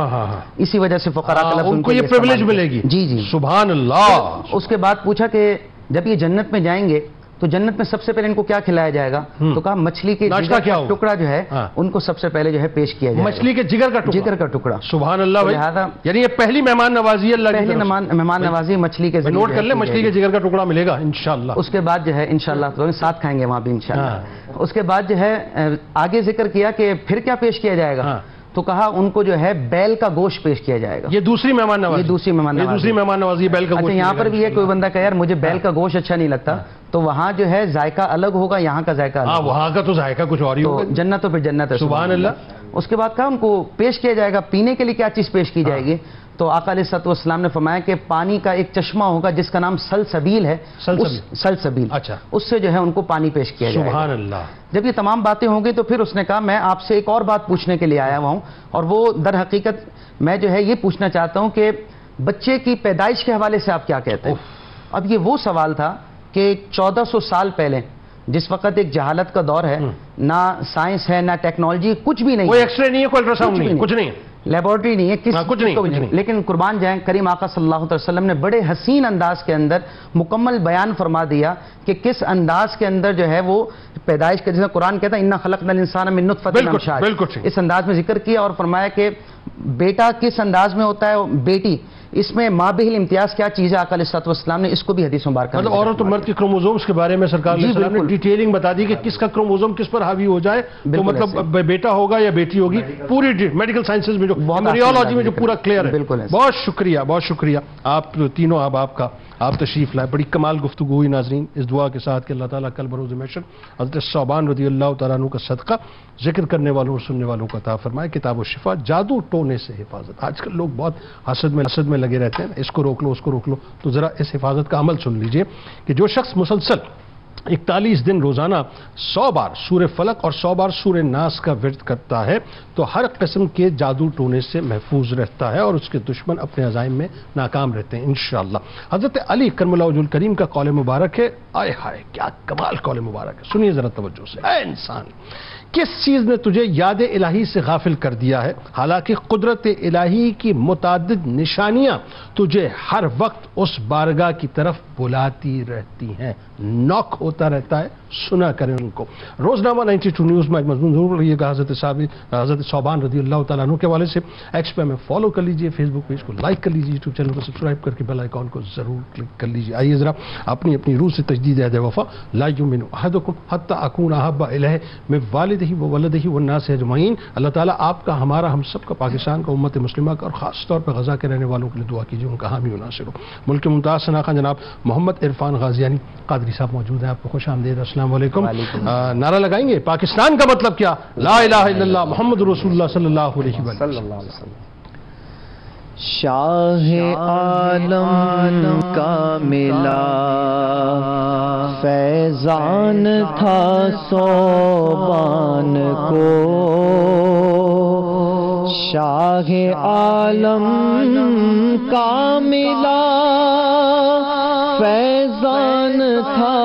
اسی وجہ سے فقراء کا لفظ ان کو یہ پریویلیج ملے گی. جی جی سبحان اللہ. اس کے بعد پوچھا کہ جب یہ جنت میں جائیں گے تو جنت میں سب سے پہلے ان کو کیا کھلایا جائے گا؟ تو کہا مچھلی کے جگر کا ٹکڑا جو ہے ان کو سب سے پہلے جو ہے پیش کیا جائے گا. مچھلی کے جگر کا ٹکڑا. سبحان اللہ بھائی. یعنی یہ پہلی مہمان نوازی اللہ کی پہلی مہمان نوازی مچھلی کے. نوٹ کر لیں، مچھلی کے جگر کا ٹکڑا ملے گا انشاءاللہ. اس کے بعد جو ہے انشاءاللہ ساتھ کھائیں گے وہاں بھی انشاءاللہ. اس کے بعد جو ہے آگے ذکر کیا کہ پھر کیا پیش کیا جائے گا؟ تو کہا ان کو جو ہے بیل کا گوشت پیش کیا جائے گا. یہ دوسری مہمان نوازی. دوسری مہمان نوازی بیل کا گوشت. اچھا، یہاں پر بھی ہے کوئی بندہ کہ یار مجھے بیل کا گوشت اچھا نہیں لگتا، تو وہاں جو ہے ذائقہ الگ ہوگا، یہاں کا ذائقہ الگ. وہاں کا تو ذائقہ کچھ اور ہی ہوگا. جنت تو پھر جنت ہے. سبحان اللہ. اس کے بعد کہا ان کو پیش کیا جائے گا. پینے کے لیے کیا چیز پیش کی جائے گی؟ تو آقا علیہ الصلوۃ والسلام نے فرمایا کہ پانی کا ایک چشمہ ہوگا جس کا نام سلسبیل ہے. سلسبیل. اچھا. اس سے جو ہے ان کو پانی پیش کیا جائے گا. سبحان اللہ. جب یہ تمام باتیں ہوں گی تو پھر اس نے کہا میں آپ سے ایک اور بات پوچھنے کے لیے آیا ہوا ہوں، اور وہ در حقیقت میں جو ہے یہ پوچھنا چاہتا ہوں کہ بچے کی پیدائش کے حوالے سے آپ کیا کہتے ہیں؟ اب یہ وہ سوال تھا کہ 1400 سال پہلے جس وقت ایک جہالت کا دور ہے، نہ سائنس ہے نہ ٹیکنالوجی، کچھ بھی نہیں، کوئی ایکس رے نہیں ہے، کوئی الٹرا ساؤنڈ نہیں ہے، کچھ نہیں ہے، لیبورٹری نہیں ہے، کچھ نہیں. لیکن قربان جائیں کریم آقا صلی اللہ علیہ وسلم نے بڑے حسین انداز کے اندر مکمل بیان فرما دیا کہ کس انداز کے اندر جو ہے وہ پیدائش کا، جیسے قرآن کہتا ہے اِنَّا خَلَقْنَا الْإِنسَانَ مِن نُطْفَةٍ أَمْشَاجٍ، اس انداز میں ذکر کیا اور فرمایا کہ بیٹا کس انداز میں ہوتا ہے، بیٹی اس میں مابہ الامتیاز کیا چیز ہے. آقا علیہ الصلوۃ والسلام نے اس کو بھی حدیث مبارکہ میں عورت و مرد کے کروموزومز کے بارے میں سرکار علیہ السلام نے ڈیٹیلنگ بتا دی کہ کس کا کروموزوم کس پر حاوی ہو جائے تو مطلب بیٹا ہوگا یا بیٹی ہوگی. پوری میڈیکل سائنسز میں جو ایمبریولوجی میں جو پورا کلیئر ہے. بہت شکریہ، بہت شکریہ آپ تینوں احباب کا، آپ تشریف لائے. بڑی کمال گفتگو ہوئی ناظرین. اس دعا کے ساتھ کہ اللہ تعالیٰ کل بروز محشر حضرت ثوبان رضی اللہ تعالیٰ عنہ کا صدقہ ذکر کرنے والوں اور سننے والوں کو عطا فرمائے. کتاب و شفا، جادو ٹونے سے حفاظت. آج کل لوگ بہت حسد میں لگے رہتے ہیں، اس کو روک لو اس کو روک لو. تو ذرا اس حفاظت کا عمل سن لیجئے کہ جو شخص مسلسل 41 دن روزانہ 100 بار سورہ فلق اور 100 بار سورہ ناس کا ورد کرتا ہے تو ہر قسم کے جادو ٹونے سے محفوظ رہتا ہے اور اس کے دشمن اپنے عزائم میں ناکام رہتے ہیں انشاءاللہ. حضرت علی کرم اللہ وجہ الکریم کا قول مبارک ہے. آئے ہائے کیا کمال قول مبارک ہے، سنیے ذرا توجہ سے. اے انسان، کس چیز نے تجھے یاد الہی سے غافل کر دیا ہے، حالانکہ قدرت الہی کی متعدد نشانیاں تجھے ہر وقت اس بارگاہ کی طرف بلاتی رہتی ہیں. نوک ہوتا رہتا ہے، سنا کریں ان کو. روزنامہ 92 نیوز میں ایک مضمون ضرور رہیے گا حضرت ثوبان رضی اللہ تعالیٰ عنہ کے حوالے سے. ایکس پہ میں فالو کر لیجئے، فیس بک پیج کو لائک کر لیجئے، یوٹیوب چینل کو سبسکرائب کر کے بیل آئیکن کو ضرور کلک کر لیجئے. آئیے ذرا اپنی روح سے تجدید عہد وفا. لا یؤمن احدکم حتی اکون احب الیہ من والدہ وولدہ والناس اجمعین. اللہ تعالیٰ آپ کا، ہمارا، ہم سب کا، پاکستان کا، امت مسلمہ کا اور خاص طور پر غزہ کے رہنے والوں کے لیے دعا کیجیے، ان کا حامی و ناصر ہو. ملک کے ممتاز ثنا خان جناب محمد عرفان غازیانی قادری صاحب موجود ہیں. آپ کو خوش آمدید. السلام علیکم. نعرہ لگائیں گے پاکستان کا مطلب کیا؟ لا الہ الا اللہ محمد رسول اللہ صلی اللہ علیہ وسلم. شاہ عالم کا ملا فیضان تھا ثوبان کو، شاہ عالم کا ملا فیضان تھا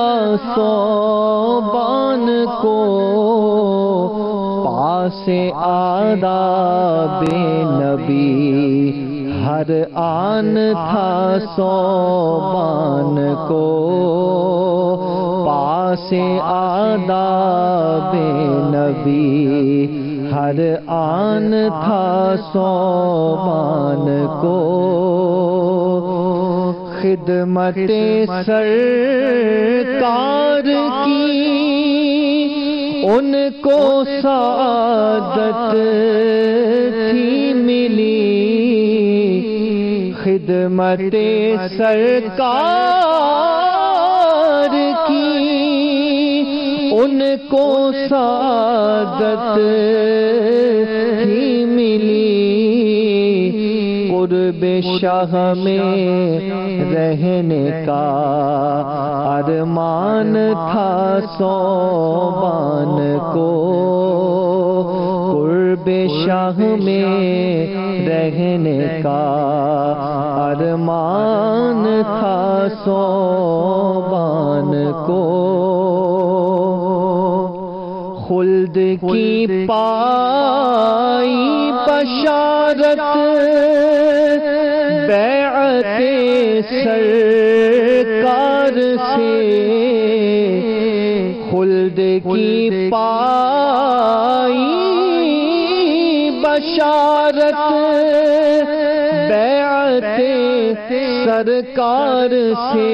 ثوبان کو، پاس آداب نبی ہر آن تھا ثوبان کو، پاس آداب نبی ہر آن تھا ثوبان کو، خدمت سرکار کی ان کو سعادت تھی ملی، خدمت سرکار کی ان کو سعادت تھی ملی، قرب شاہ میں رہنے کا ارمان تھا صوبان کو، قرب شاہ میں رہنے کا ارمان تھا صوبان کو، خلد کی پائی بشارت بیعت سرکار سے، خلد کی پائی بشارت بیعت سرکار سے،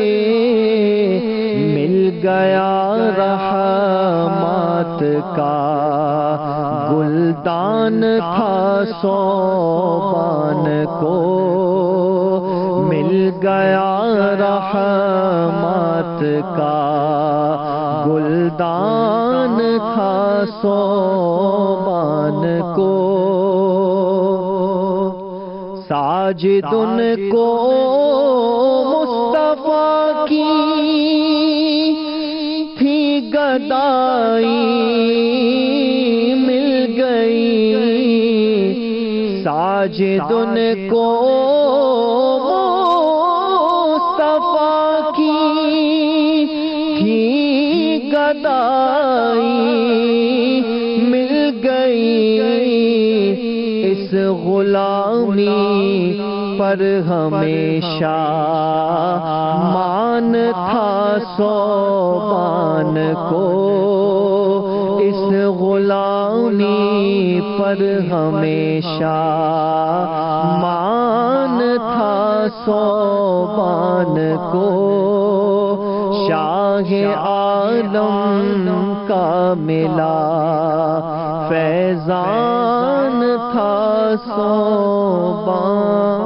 مل گیا رحمات کا گلدان تھا صوبان کو، مل گیا رحمات کا گلدان تھا صوبان کو، ساجدن کو مصطفیٰ کی تھی گدائی مل گئی، ساجدن کو مصطفیٰ کی تھی گدائی مل گئی، اس غلامی پر ہمیشہ مان تھا صوبان کو، اس غلامی پر ہمیشہ مان تھا صوبان کو، شاہ عالم کا ملا فیضان تھا صوبان